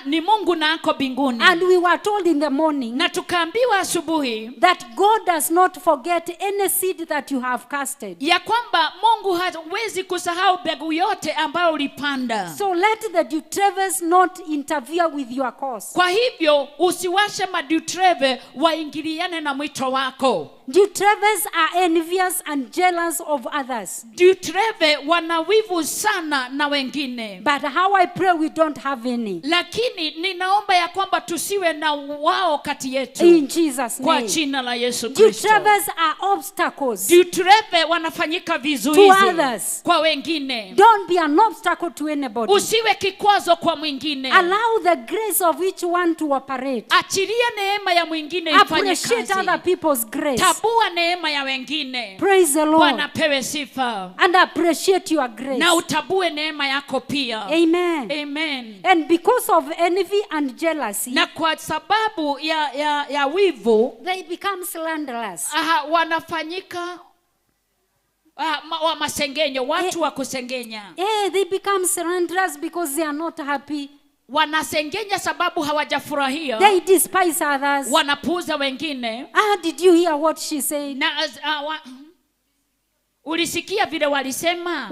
ni Mungu na ako mbinguni. And we were told in the morning Na tukaambiwa asubuhi that God does not forget any seed that you have casted. ya kwamba Mungu hawezi kusahau mbegu yote ambayo ulipanda. So let the Dutreves not interfere with your cause. Kwa hivyo usiwashe madutreve waingiliane na mwito wako. Dutreves are envious and jealous of others. Dutreve wanawivu sana na wengine. But how I pray we don't have any. Lakini ninaomba ya kwamba tusiwe na wao kati yetu. In Jesus' Kwa name. jina la Yesu Kristo. Dutreves are obstacles Dutreve wanafanyika vizuizi to others. kwa wengine. Don't be an obstacle to anybody. Usiwe kikwazo kwa mwingine. Allow the grace of each one to operate. Achilia neema ya mwingine ifanye Appreciate kazi. other people's grace. Tabua neema ya wengine. Praise the Lord. Bwana pewe sifa. And appreciate your grace. Na utabue neema yako pia. Amen. Amen. And because of envy and jealousy, Na kwa sababu ya wivu, they become slanderous. wanafanyika wa masengenyo, watu wa kusengenya. They become slanderous because they are not happy. Wanasengenya sababu hawajafurahia. They despise others. Wanapuuza wengine. Did you hear what she said? Na ulisikia vile walisema?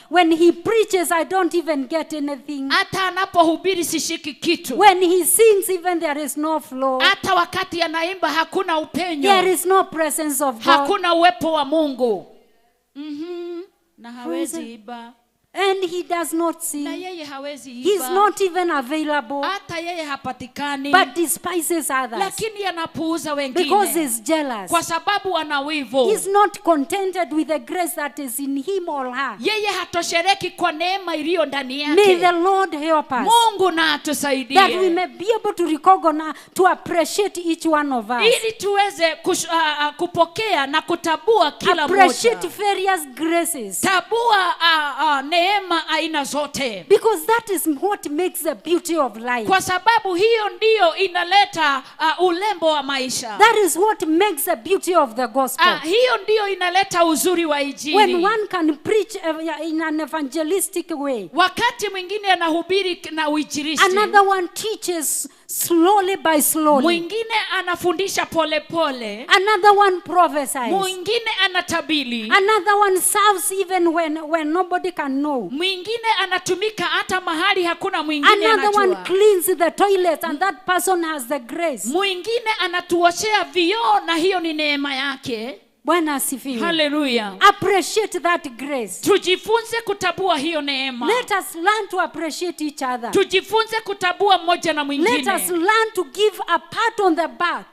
When he preaches, I don't even get anything. Hata anapohubiri sishiki kitu. When he sings, even there is no flow. Hata wakati anaimba hakuna upenyo. There is no presence of God. Hakuna uwepo wa Mungu. Na hawezi iba. And he does not sing. Na yeye hawezi iba. He's not even available. Hata yeye hapatikani. But despises others. Lakini anapuuza wengine. Because he's jealous. Kwa sababu ana wivu. He's not contented with the grace that is in him or her. Yeye hatoshereki kwa neema iliyo ndani yake. May the Lord help us. Mungu na atusaidie. That we may be able to recognize, to appreciate each one of us. Ili tuweze kupokea na kutabua kila mmoja. Appreciate various graces. Tabua neema aina zote. Because that is what makes the beauty of life. Kwa sababu hiyo ndio inaleta ulembo wa maisha. That is what makes the beauty of the gospel. Hiyo ndio inaleta uzuri wa Injili. When one can preach in an evangelistic way. Wakati mwingine anahubiri na uinjilisti. Another one teaches slowly by slowly. Mwingine anafundisha pole pole. Another one prophesies. Mwingine anatabiri. Another one serves even when nobody can know. Mwingine anatumika hata mahali hakuna mwingine anajua. Another one cleans the toilet and that person has the grace. Mwingine anatuoshea vioo na hiyo ni neema yake. Bwana asifiwe. Hallelujah. Appreciate that grace. Tujifunze kutabua hiyo neema. Let us learn to appreciate each other. Tujifunze kutabua mmoja na mwingine. Let us learn to give a pat on the back.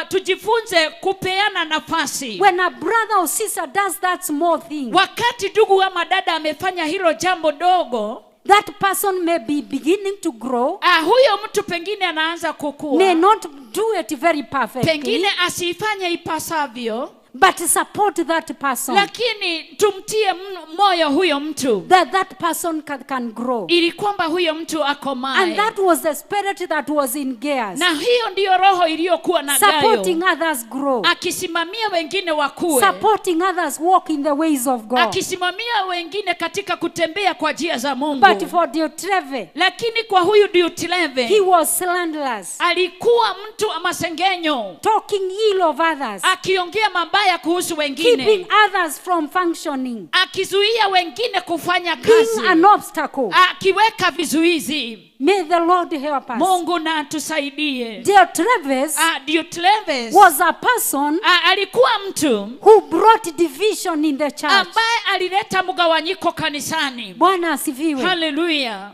Tujifunze kupeana nafasi. When a brother or sister does that small thing. Wakati ndugu ama dada amefanya hilo jambo dogo, that person may be beginning to grow. Huyo mtu pengine anaanza kukua. May not do it very perfectly. Pengine asifanye ipasavyo. but support that person, lakini tumtie moyo huyo mtu, that person can grow. ili kwamba huyo mtu akomae. And that was the spirit that was in Gaius, Na hiyo ndiyo roho iliyokuwa na supporting Gayo, others grow, akisimamia wengine wakue, supporting others walk in the ways of God. akisimamia wengine katika kutembea kwa njia za Mungu. But for Diotrephes, Lakini kwa huyu Diotrephes, he was slanderous, alikuwa mtu wa masengenyo, talking ill of others, akiongea mabaya kuhusu keeping wengine, others from functioning, akizuia wengine kufanya being kazi, an obstacle. akiweka vizuizi. May the Lord help us. Mungu na atusaidie. Diotrephes Diotrephes was a person alikuwa mtu who brought division in the church. ambaye alileta mgawanyiko kanisani. Bwana asifiwe. Hallelujah.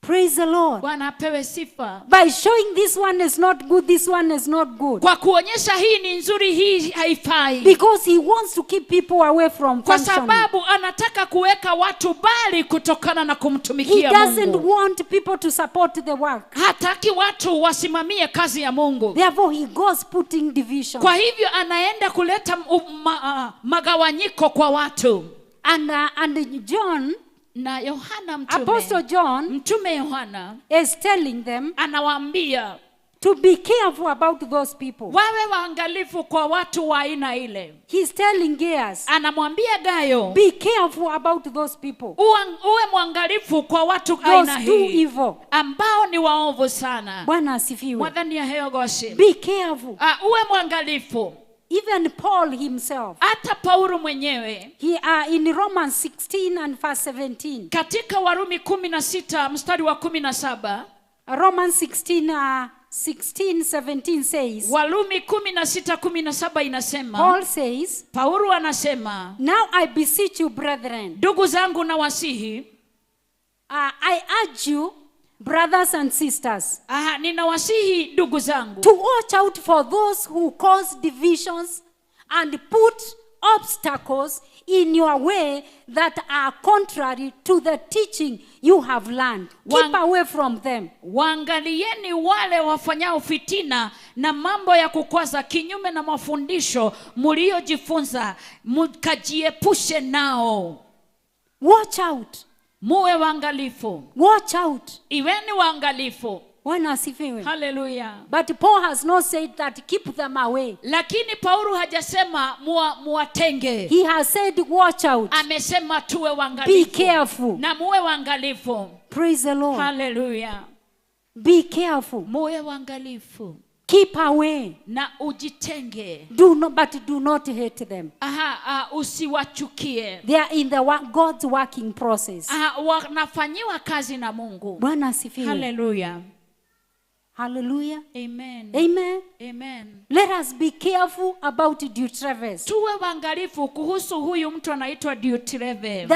Praise the Lord. Bwana apewe sifa. By showing this one is not good, this one is not good. Kwa kuonyesha hii ni nzuri, hii haifai. Because he wants to keep people away from Kwa functioning. sababu anataka kuweka watu bali kutokana na He kumtumikia doesn't Mungu. want people to support the work. Hataki watu wasimamie kazi ya Mungu. Therefore he goes putting division. Kwa hivyo anaenda kuleta magawanyiko kwa watu. And John, Na Yohana Apostle John, mtume Yohana is telling them anawaambia to be careful about those people. wawe waangalifu kwa watu wa aina ile. He's telling Gaius, Anamwambia Gayo, be careful about those people. uwe mwangalifu kwa watu Those aina too hii evil. ambao ni waovu sana. Bwana asifiwe. Mwadhani ya heyo goshi. Be careful. Uwe mwangalifu. Even Paul himself, Hata Paulo mwenyewe in Romans 16 and verse 17. katika Warumi 16 mstari wa 17, Romans 16:17 says, Warumi 16:17 inasema, Paul says, Paulo anasema, now I beseech you, brethren, ndugu zangu na wasihi, I urge you, brothers and sisters, ninawasihi ndugu zangu to watch out for those who cause divisions and put obstacles in your way that are contrary to the teaching you have learned. Keep away from them. Waangalieni wale wafanyao fitina na mambo ya kukwaza kinyume na mafundisho mliojifunza, mkajiepushe nao. Watch out. Muwe waangalifu. Watch out. Iweni waangalifu. Bwana asifiwe. Hallelujah. But Paul has not said that keep them away. Lakini Paulo hajasema muwatenge. He has said watch out. Amesema tuwe waangalifu. Be careful. Na muwe waangalifu. Praise the Lord. Hallelujah. Be careful. Muwe waangalifu. Keep away. Na ujitenge. But do not hate them. Usiwachukie. They are in the God's working process. Wanafanyiwa kazi na Mungu. Bwana asifiwe. Hallelujah. Hallelujah. Amen. Amen. Amen. Let us be careful about Diotrephes. Tuwe waangalifu kuhusu huyu mtu anaitwa Diotrephes.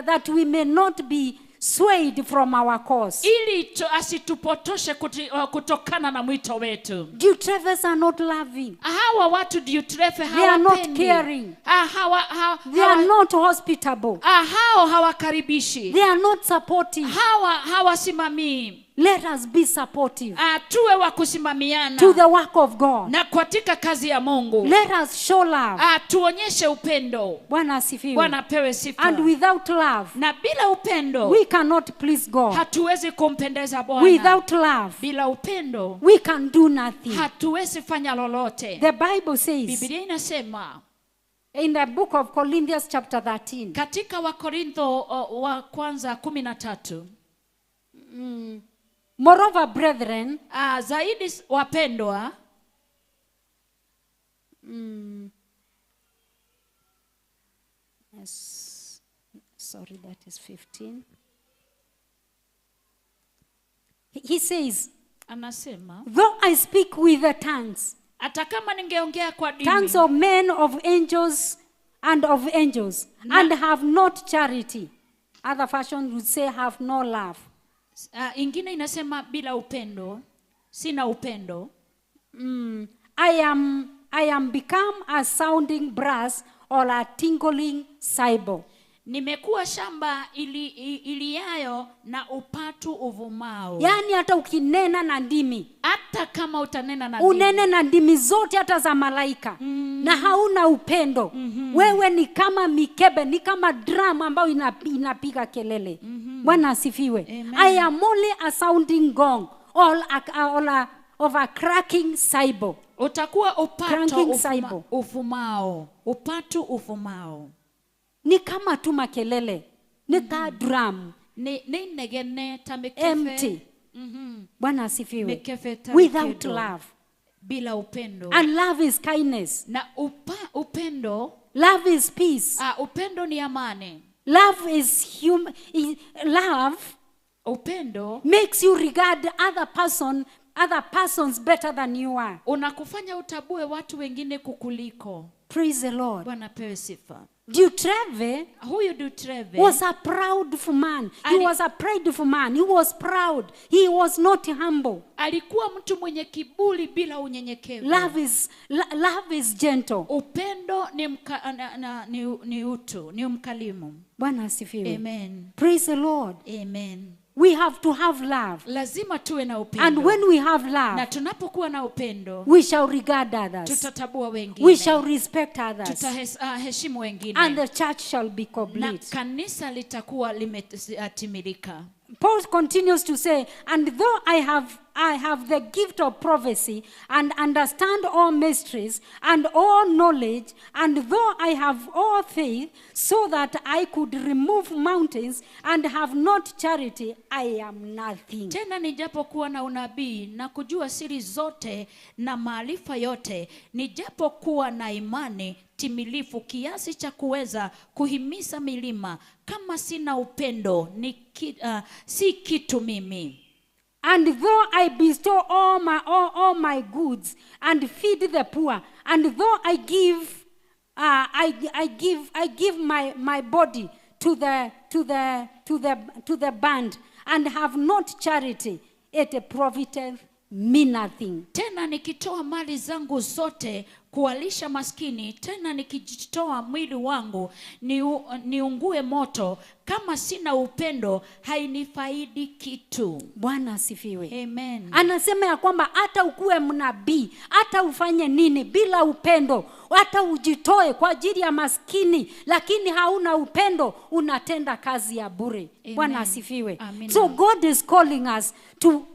That we may not be swayed from our course. Ili asitupotoshe kutokana na mwito wetu. Diotrephes are not loving. Hawa watu Diotrephes hawapendi. They are not caring. They are not hospitable. Hao hawakaribishi. They are not supportive. Hawasimamii. Let us be supportive tuwe wa kusimamiana to the work of God. na katika kazi ya Mungu. Let us show love. Tuonyeshe upendo. Bwana asifiwe. Bwana apewe sifa. And without love, na bila upendo we cannot please God. Hatuwezi kumpendeza Bwana. Without love, bila upendo, we can do nothing. Hatuwezi fanya lolote. The Bible says, Biblia inasema in the book of Corinthians chapter 13, katika Wakorintho wa kwanza 13, moreover, brethren, zaidi wapendwa, yes, sorry, that is 15. He says, anasema, though I speak with the tongues, hata kama ningeongea kwa dini, tongues of men, of angels, and of angels, and have not charity. Other version would say have no love. Ingine inasema bila upendo, sina upendo. I am become a sounding brass or a tingling cymbal. Nimekuwa shamba iliayo na upatu uvumao. Yaani hata ukinena na ndimi, Hata kama utanena na ndimi, unene na ndimi zote hata za malaika, na hauna upendo, wewe ni kama mikebe, ni kama drum ambayo inapiga kelele. Bwana asifiwe. Amen. I am only a sounding gong, of a cracking cymbal. utakuwa upato Cranking cymbal. ufumao. Upatu ufumao. Ni kama tu makelele, ni ka drum Ni negene ta mikefe. empty. Bwana asifiwe. Mikefe ta Without mikedo. love. Bila upendo. And love is kindness. Na upendo, Love is peace. upendo ni amani. Love is love Upendo makes you regard other persons better than you are. unakufanya utabue watu wengine kukuliko. Praise the Lord. Bwana pewe sifa. Dutreve Huyu Dutreve was a proudful man. He was a prideful man. He was proud. He was not humble. alikuwa mtu mwenye kiburi bila unyenyekevu. Love is gentle. Upendo ni utu, ni mkalimu. Bwana asifiwe. Amen. Praise the Lord. Amen. We have to have love. Lazima tuwe na upendo. And when we have na love, tunapokuwa na upendo, we shall regard others. tutatabua wengine. We shall respect others. Tutaheshimu wengine. And the church shall be na complete. kanisa litakuwa limetimilika. Paul continues to say, and though I have the gift of prophecy and understand all mysteries and all knowledge, and though I have all faith so that I could remove mountains and have not charity, I am nothing. Tena nijapokuwa na unabii na kujua siri zote na maarifa yote, nijapokuwa na imani timilifu kiasi cha kuweza kuhimisa milima, kama sina upendo si kitu mimi. And though I bestow all my goods and feed the poor, and though I give my body to the band and have not charity, it profiteth me nothing. Tena nikitoa mali zangu zote kuwalisha maskini, tena nikijitoa mwili wangu niungue moto, kama sina upendo hainifaidi kitu. Bwana asifiwe. Amen. Anasema ya kwamba hata ukuwe mnabii, hata ufanye nini bila upendo, hata ujitoe kwa ajili ya maskini, lakini hauna upendo, unatenda kazi ya bure. Bwana asifiwe. Amen. So God is calling us to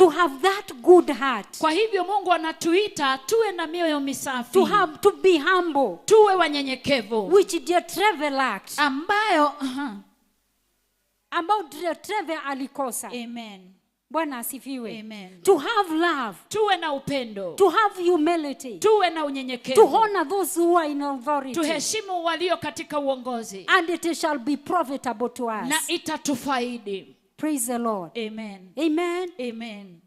have that good heart. Kwa hivyo Mungu anatuita tuwe na mioyo misafi. To be humble. Tuwe wanyenyekevu. Which Dutreve lacked. Ambayo Dutreve alikosa. Amen. Bwana asifiwe. Amen. To have love. Tuwe na upendo. To have humility. Tuwe na unyenyekevu. To honor those who are in authority. Tuheshimu walio katika uongozi. And it shall be profitable to us. Na itatufaidi. Praise the Lord. Amen. Amen. Amen.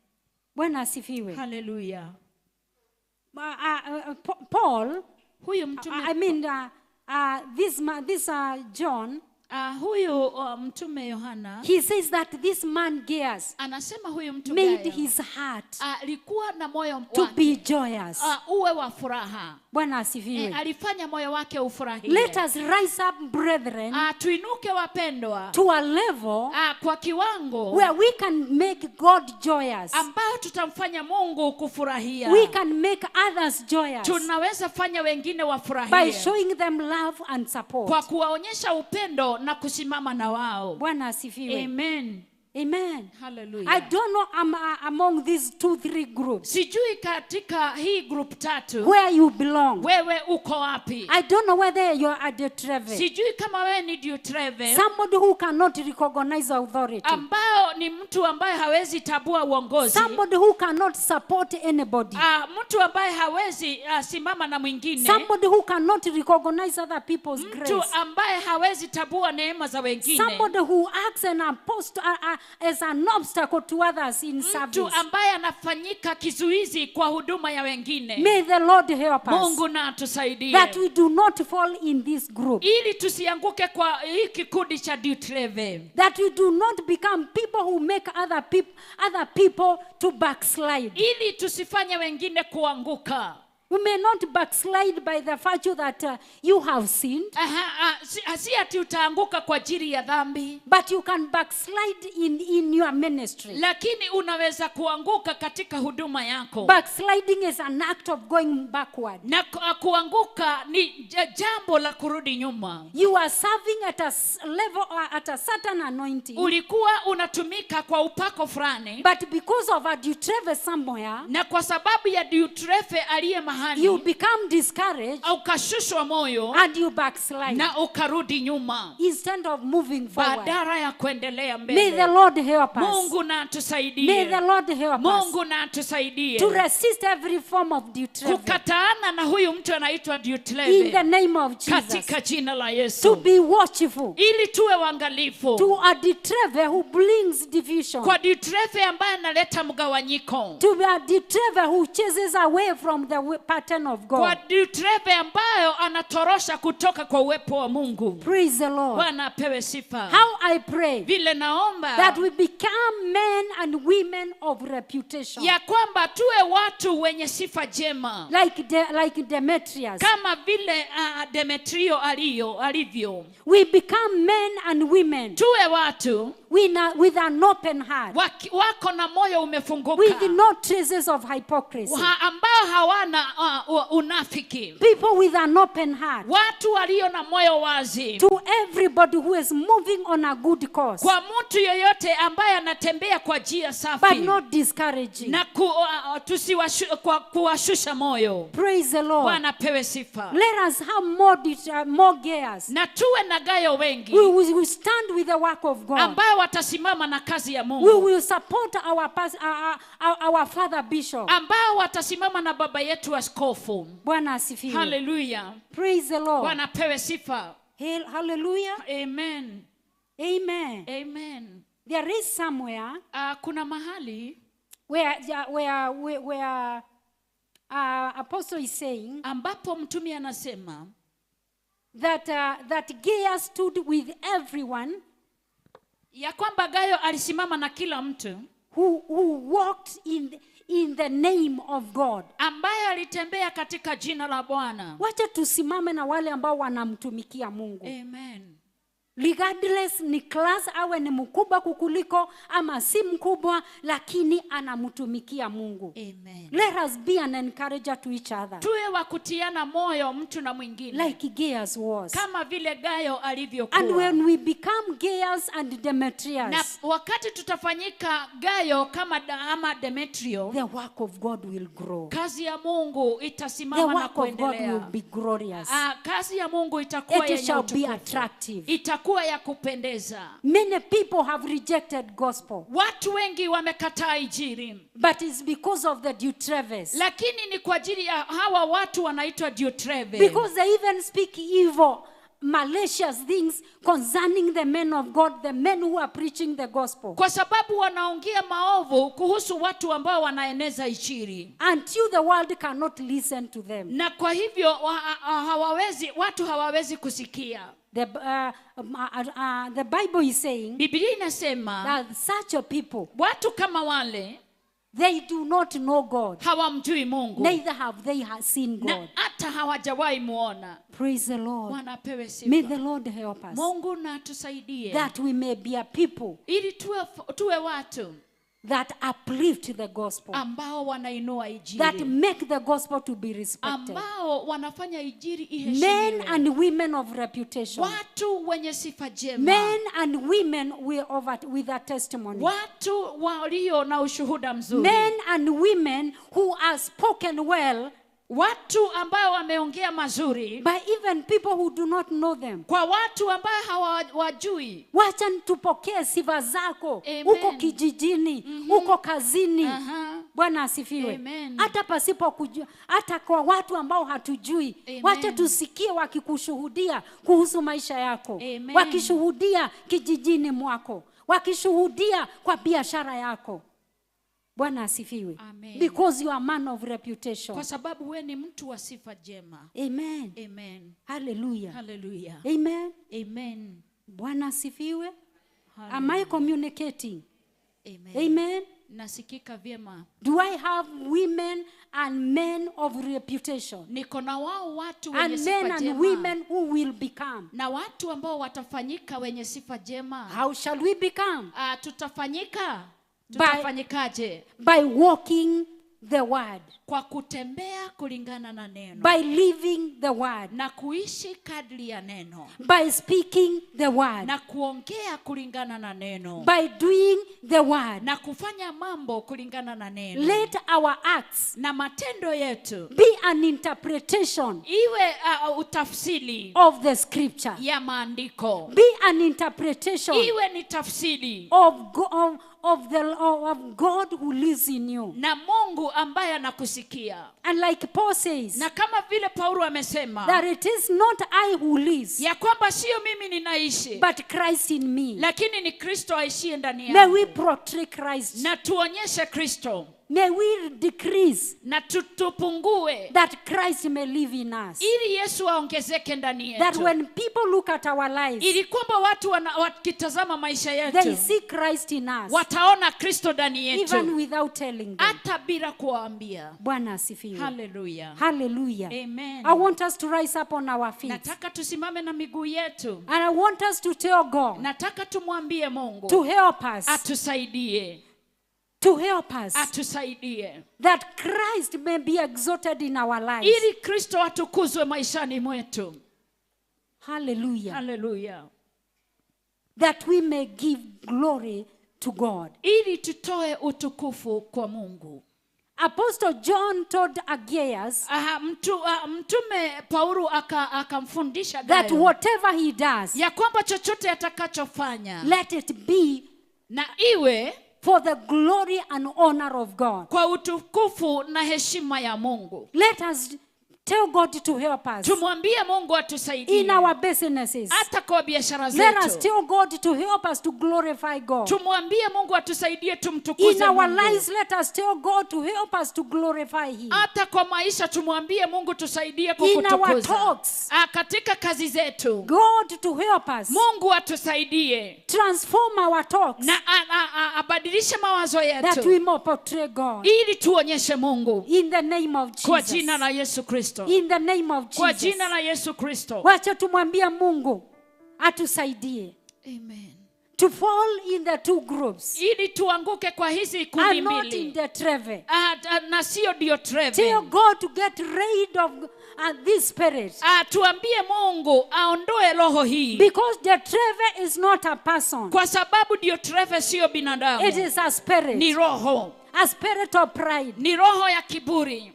Bwana asifiwe. Hallelujah. Paul, Huyu mtume this John, huyu mtume Yohana, he says that this man Gaius anasema huyu mtume made his heart alikuwa na moyo to wake be joyous. uwe wa furaha. Bwana asifiwe. Alifanya moyo wake ufurahie. Let us rise up, brethren, tuinuke wapendwa, to a level kwa kiwango where we can make God joyous. ambao tutamfanya Mungu kufurahia. We can make others joyous. Tunaweza fanya wengine wafurahie By showing them love and support. kwa kuwaonyesha upendo na kusimama na wao. Bwana asifiwe. Amen. Amen. Hallelujah. I don't know among these 2-3 groups Sijui katika hii group tatu where you belong. wewe uko wapi. I don't know whether you are a Dutreve. Sijui kama wewe ni Dutreve, Somebody who cannot recognize authority. ambao ni mtu ambaye hawezi tabua uongozi. Somebody who cannot support anybody. Mtu ambaye hawezi simama na mwingine. Somebody who cannot recognize other people's Mtu grace. ambaye hawezi tabua neema za wengine. Somebody who acts as an obstacle to others in service. Mtu ambaye anafanyika kizuizi kwa huduma ya wengine. May the Lord help us. Mungu na atusaidie. That we do not fall in this group. Ili tusianguke kwa hii kikundi cha Dutreve. That we do not become people who make other people to backslide. Ili tusifanye wengine kuanguka. We may not backslide by the virtue that you have sinned, Si ati utaanguka kwa ajili ya dhambi, but you can backslide in your ministry. lakini unaweza kuanguka katika huduma yako. Backsliding is an act of going backward. Na kuanguka ni jambo la kurudi nyuma. You are serving at a level, at a certain anointing. Ulikuwa unatumika kwa upako fulani, But because of a Deutreve somewhere, na kwa sababu ya Deutrefe aliye mahali, you become discouraged au kashushwa moyo and you backslide na ukarudi nyuma instead of moving forward. badala ya kuendelea May the mbele. Lord help us. Mungu na May atusaidie. the Lord help us Mungu na atusaidie to resist every form of Deutreve kukataana na huyu mtu anaitwa in the Deutreve name of Jesus. katika jina la To Yesu, be watchful ili tuwe waangalifu to a Deutreve who brings division. kwa Deutreve ambaye analeta mgawanyiko, To be a Deutreve who chases away from the pattern of kwa God. Deutreve ambayo anatorosha kutoka kwa uwepo wa Mungu. Praise the Lord. Bwana apewe sifa. How I pray Vile naomba that we become men and women of reputation, ya kwamba tuwe watu wenye sifa njema, like Demetrius. kama vile Demetrio alivyo. We become men and women Tuwe watu with an open heart, wako na moyo umefunguka, with no traces of hypocrisy. ambao hawana unafiki, People with an open heart. watu walio na moyo wazi, To everybody who is moving on a good course, kwa mtu yoyote ambaye anatembea kwa njia but safi, not discouraging. na kuwashusha moyo. Praise the Lord. Bwana pewe sifa. Let us have more gears. Na tuwe na gayo wengi We will stand with the work of God. ambayo watasimama na kazi ya We Mungu, will support our father bishop. ambao watasimama na baba yetu askofu. Bwana asifiwe. Hallelujah. Praise the Lord. Bwana pewe sifa. Hallelujah. Amen. Amen. Amen. There is somewhere Kuna mahali where apostle is saying ambapo mtume anasema that Gaia stood with everyone ya kwamba Gayo alisimama na kila mtu who walked in the name of God. ambaye alitembea katika jina la Bwana. Wacha tusimame na wale ambao wanamtumikia Mungu. Amen. Regardless ni class awe ni mkubwa kukuliko ama si mkubwa, lakini anamtumikia Mungu. Amen. Let us be an encourager to each other, Tuwe wa kutiana moyo mtu na mwingine, like Gaius was. kama vile Gayo alivyokuwa. And when we become Gaius and Na Demetrius, wakati tutafanyika Gayo ama Demetrio, the work of God will grow. kazi ya Mungu The itasimama na work of God will kuendelea. be glorious. Kazi ya Mungu itakuwa It yenye shall be utukufu. attractive. Itakuwa ya kupendeza. Many people have rejected gospel, Watu wengi wamekataa injili, but it's because of the Deutreves. lakini ni kwa ajili ya hawa watu wanaitwa Deutreve. Because they even speak evil, malicious things concerning the men of God, the men who are preaching the gospel. Kwa sababu wanaongea maovu kuhusu watu ambao wanaeneza injili. Until the world cannot listen to them. Na kwa hivyo watu hawawezi kusikia. The Bible is saying Biblia inasema that such a people, watu kama wale they do not know God, hawamjui Mungu, neither have they seen na God. hata hawajawahi muona. Praise the Lord. Bwana apewe May sifa. the Lord help us, Mungu na tusaidie that we may be a people ili tuwe watu that uplift the gospel, ambao wanainua that injili, make the gospel to be respected. ambao wanafanya injili Men iheshimiwe. and women of reputation. Watu wenye sifa njema, Men and women with a testimony. watu walio na ushuhuda mzuri, Men and women who are spoken well watu ambao wameongea mazuri by even people who do not know them. kwa watu ambao hawajui. Wacha tupokee sifa zako Amen. huko kijijini, huko kazini. Aha. Bwana asifiwe. Amen. Hata pasipo kujua, hata kwa watu ambao hatujui. Amen. Wacha tusikie wakikushuhudia kuhusu maisha yako. Amen. Wakishuhudia kijijini mwako, wakishuhudia kwa biashara yako. Bwana asifiwe. Amen. Because you are a man of reputation. Kwa sababu we ni mtu wa sifa njema. Amen. Amen. Hallelujah. Hallelujah. Amen. Amen. Bwana asifiwe. Am I Hallelujah. communicating? Amen. Amen. Nasikika vyema. Do I have women and men of reputation? Niko na wao watu wenye And sifa men and jema. women who will become. Na watu ambao watafanyika wenye sifa jema. How shall we become? Tutafanyika. By- Tutafanyikaje? By walking the word. Kwa kutembea kulingana na neno. By living the word. Na kuishi kadri ya neno. By speaking the word. Na kuongea kulingana na neno. By doing the word. Na kufanya mambo kulingana na neno. Let our acts Na matendo yetu be an interpretation iwe utafsiri of the scripture. ya maandiko. Be an interpretation Iwe ni tafsiri of God who lives in you. na Mungu ambaye anakusikia. And like Paul says, Na kama vile Paulo amesema that it is not I who lives, ya kwamba sio mimi ninaishi, but Christ in me. lakini ni Kristo aishie ndani May yangu. we portray Christ. Na tuonyeshe Kristo May we decrease na tupungue that Christ may live in us. ili Yesu aongezeke ndani That yetu. when people look at our lives, Ili kwamba watu wakitazama maisha they yetu see Christ in us, wataona Kristo ndani even yetu without telling them. hata bila kuwaambia. Bwana asifiwe. Hallelujah. Hallelujah. Amen. I want us to rise up on our feet. Nataka tusimame na miguu yetu. And I want us to tell God Nataka tumwambie Mungu to help us, atusaidie. to help us, Atusaidie that Christ may be exalted in our lives. ili Kristo atukuzwe maishani mwetu. Hallelujah. Hallelujah. That we may give glory to God. Ili tutoe utukufu kwa Mungu. Apostle John told Aegeus Mtume Paulo akamfundisha that Gayo whatever he does, ya kwamba chochote atakachofanya let it be na iwe for the glory and honor of God. kwa utukufu na heshima ya Mungu. Let us tell God to help us Tumwambie Mungu atusaidie in our businesses. hata kwa biashara Let us zetu. tell God to help us to glorify God. Tumwambie Mungu atusaidie In tumtukuze our Mungu. lives, let us tell God to help us to glorify Him. Hata kwa maisha tumwambie Mungu tusaidie In our kukutukuza. talks, Katika kazi zetu God to help us Mungu atusaidie transform our talks, na abadilishe mawazo that yetu we may portray God. ili tuonyeshe Mungu In the name of kwa Jesus. jina la Yesu Kristo. In the name of Kwa Jesus. jina la Yesu Kristo. Wacha tumwambie Mungu atusaidie Amen. to fall in the two groups Ili tuanguke kwa hizi kundi and not in mbili. the treve. Na sio ndio Tell treve. God to get rid of this spirit, Tuambie Mungu aondoe roho hii. because the treve is not a person. Kwa sababu ndio treve sio binadamu. It is a spirit. Ni roho. A spirit of pride. Ni roho ya kiburi.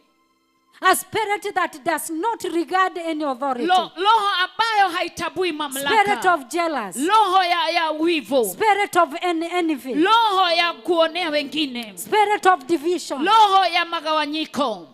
A spirit that does not regard any authority. Roho ambayo haitabui mamlaka. Spirit of jealous. Roho ya wivu. Spirit of envy. Roho ya kuonea wengine. Spirit of division. Roho ya magawanyiko.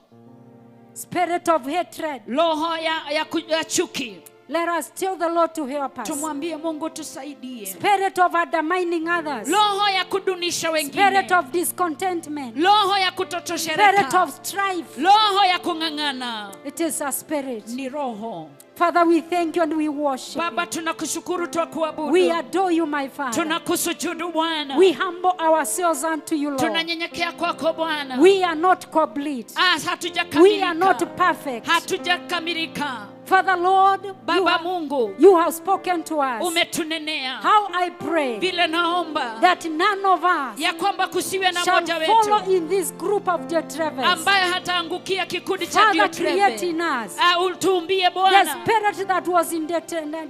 Spirit of hatred. Roho ya chuki. Let us tell the Lord to help us. Tumwambie Mungu tusaidie. Spirit of undermining others. Roho ya kudunisha wengine. Spirit of discontentment. Roho ya Spirit kutotosheleka. of strife. Roho ya kung'ang'ana. It is a spirit. Ni roho. Father, we thank you and we worship Baba you. tunakushukuru twakuabudu. We adore you, my Father. Tunakusujudu Bwana. We humble ourselves unto you, Lord. Tunanyenyekea kwako Bwana. We are not complete. Hatujakamilika. We are not perfect. Hatujakamilika. Father, Lord, Baba Mungu, you have spoken to us. umetunenea. How I pray Vile naomba that none of us ya kwamba kusiwe na shall mmoja follow wetu in this group of Diotrephes. ambaye hataangukia kikundi cha Father, create Diotrephe. in us Utuumbie the Bwana spirit that was in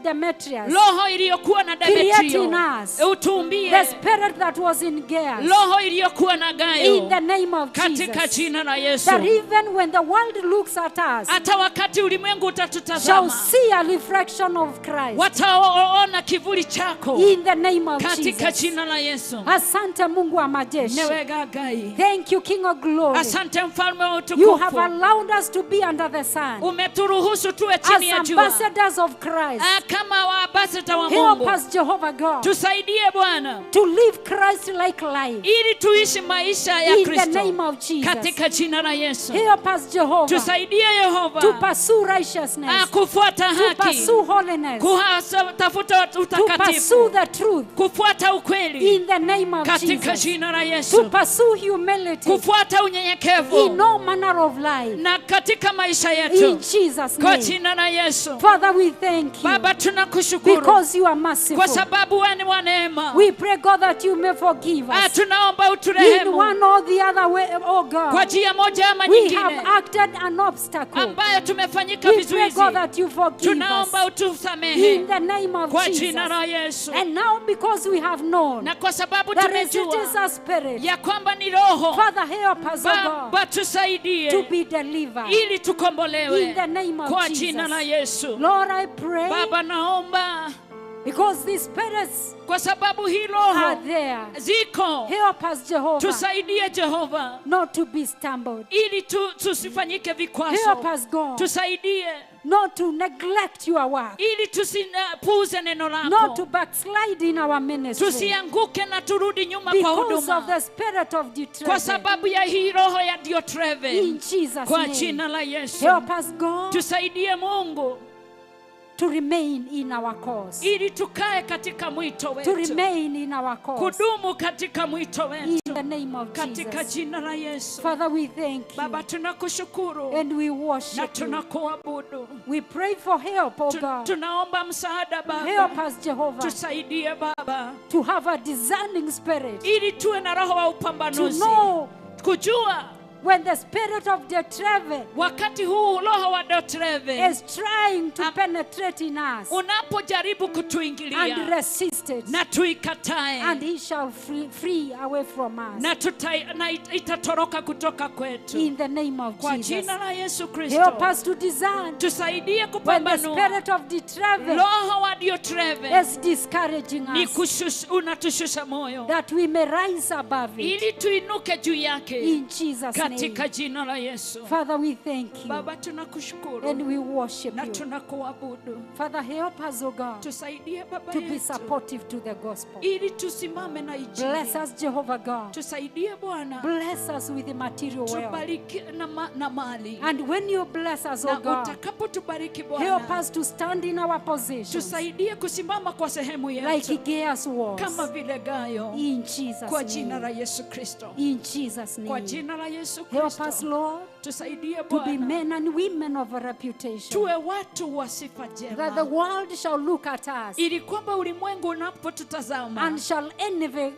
Demetrius. roho iliyokuwa na Create in Demetrio. us Utuumbie the spirit that was in Gaius. roho iliyokuwa na In Gayo the name of katika Jesus. jina la Yesu. That even when the world looks at us, Hata wakati ulimwengu shall utatutazama see a reflection of Christ. wataona kivuli chako In the name of katika Jesus. jina la Yesu. Asante Mungu wa majeshi. Newega gai. Thank you, King of Glory. Asante mfalme wa You have utukufu. allowed us to be under the sun Umeturuhusu tuwe as chini ya jua. ambassadors of Christ. Kama waambassador wa Help Mungu. us, Jehovah God, Tusaidie Bwana to live Christ-like life ili tuishi maisha ya in the name Kristo of Jesus. katika jina la Yesu. Help us, Jehovah, Tusaidie to Yehova pursue righteousness na kufuata to haki, pursue holiness, tafuta to pursue utakatifu, the truth kufuata ukweli in the name of katika Jesus, jina la to Yesu, pursue humility kufuata in unyenyekevu all manner of life. na katika maisha In yetu Jesus' kwa name. jina la Yesu. Father, we thank you Baba, tunakushukuru because you are kwa merciful. sababu wewe ni wa neema. We pray, God, that you may forgive us Tunaomba in uturehemu one or the other way, oh kwa God. njia moja ama We have nyingine acted an obstacle. ambayo tumefanyika We pray, vizuizi. God, that you forgive Tunaomba us utusamehe in the name of kwa Jesus. jina la Yesu. And now, because we have known Na kwa sababu that it is tumejua a spirit, ya kwamba ni roho, Father, help us, oh God, Baba to tusaidie be delivered ili tukombolewe in the name of kwa jina la Jesus. Yesu. Lord, I pray Baba, naomba because these spirits kwa sababu hii are roho there. ziko, Help us, Jehovah, tusaidie Jehova not to be stumbled. ili tusifanyike Help vikwazo. us, God, Tusaidie not to neglect your work, ili tusipuuze neno not to lako, backslide in our ministry tusianguke na turudi nyuma kwa because of huduma, the spirit of kwa Diotrephes. sababu ya hii roho ya Diotrephes. In Jesus' Kwa name, jina la Yesu, help us, God, tusaidie Mungu to remain in our cause, ili tukae katika mwito to wetu, remain in our cause, kudumu katika mwito in wetu the name of katika Jesus. jina la Yesu. Father, we thank you Baba, tunakushukuru and we na worship you. tunakuabudu. We pray for help, oh God. Tunaomba msaada Help Baba, us, Jehovah, tusaidie Baba to have a discerning spirit, ili tuwe na roho wa to upambanuzi, know kujua when the spirit of Diotrephes wakati huu roho wa Diotrephes is trying to penetrate in us unapojaribu and kutuingilia resist it, na tuikatae and he shall free away from us na itatoroka kutoka kwetu in the name of kwa Jesus. jina la Yesu Help Kristo. us to discern Tusaidie when the kupambanua spirit of Diotrephes roho wa Diotrephes is discouraging ni us, unatushusha moyo that we may rise above it ili tuinuke juu yake in Jesus' katika name. jina la Yesu. Father, we thank you Baba, tunakushukuru and we worship na you. tunakuabudu. Father, help us, oh God, Tusaidie Baba to be yetu supportive to the gospel. ili tusimame na Bless injili. us, Jehovah God. Tusaidie Bwana, Bless us with the material wealth. tubariki na mali, And when you bless us, oh na God, utakapotubariki help Bwana, us to stand in our positions tusaidie kusimama kwa sehemu like yetu Gaius kama was. vile Gayo, In Jesus' kwa jina la name. Yesu Kristo. In Jesus' Kwa name. jina la Yesu Help us, Kristo, Lord, tusaidie to be Bwana, men and women of a reputation, tuwe watu wa sifa that the njema, world shall look at us ili kwamba ulimwengu unapotutazama and shall envy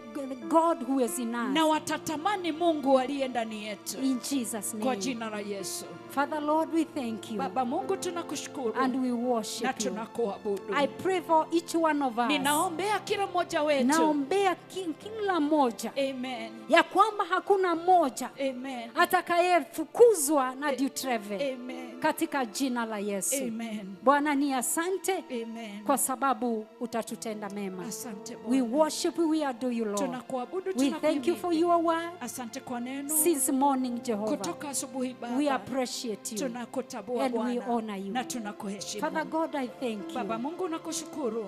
God who is in na us. watatamani Mungu aliye ndani yetu In Jesus' kwa name. jina la Yesu. Father, Lord, we thank you Baba Mungu, tunakushukuru and we na worship you. tunakuabudu. I pray for each one of us. Ninaombea kila mmoja wetu. Naombea kila moja Amen. ya kwamba hakuna moja Amen. atakayefukuzwa na Diotrephes Amen. katika jina la Yesu. Amen. Bwana, ni asante Amen. kwa sababu utatutenda mema. Asante We Bwana. worship you, we adore you, Lord. Tunakuabudu, We thank you for tunakuhimidi. your word Asante kwa neno since morning, Jehovah. kutoka asubuhi We Baba. appreciate you. Tunakutambua and we Bwana honor you. na tunakuheshimu. Father God, I thank Baba you Mungu, nakushukuru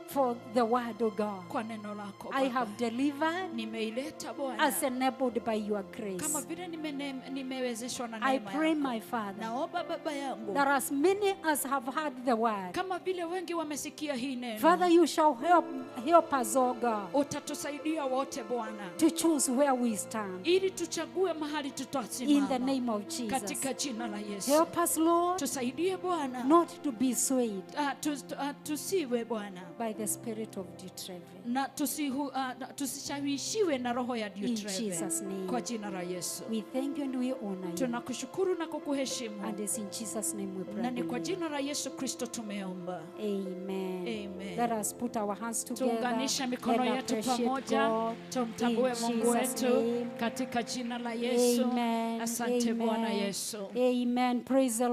for the word of God. kwa neno lako I Baba. have delivered Nimeileta Bwana as enabled by your grace. kama vile nimewezeshwa na I neema pray, yako. my Father, Naomba Baba yangu, that as many as have heard the word, kama vile wengi wamesikia hii neno, Father, you shall help us, oh God, utatusaidia wote Bwana, to choose where we stand. ili tuchague mahali In the tutasimama name of Jesus. katika jina la Yesu. Help us, Lord, Tusaidie Bwana, not to be swayed tusiwe Bwana by the spirit of Diotrephes. na tusishawishiwe na roho ya In Jesus' Diotrephes name. kwa jina la Yesu. We thank you and we honor you. Tunakushukuru na kukuheshimu, And it's in Jesus' name we pray. na ni kwa and jina la Yesu Kristo tumeomba. believe. Amen. Amen. Let us put our hands together Tuunganisha mikono and yetu appreciate pamoja, God. tumtambue In Mungu Jesus' wetu name. katika jina la Yesu. Amen. Asante Bwana Amen. Yesu. Amen. Praise the Lord.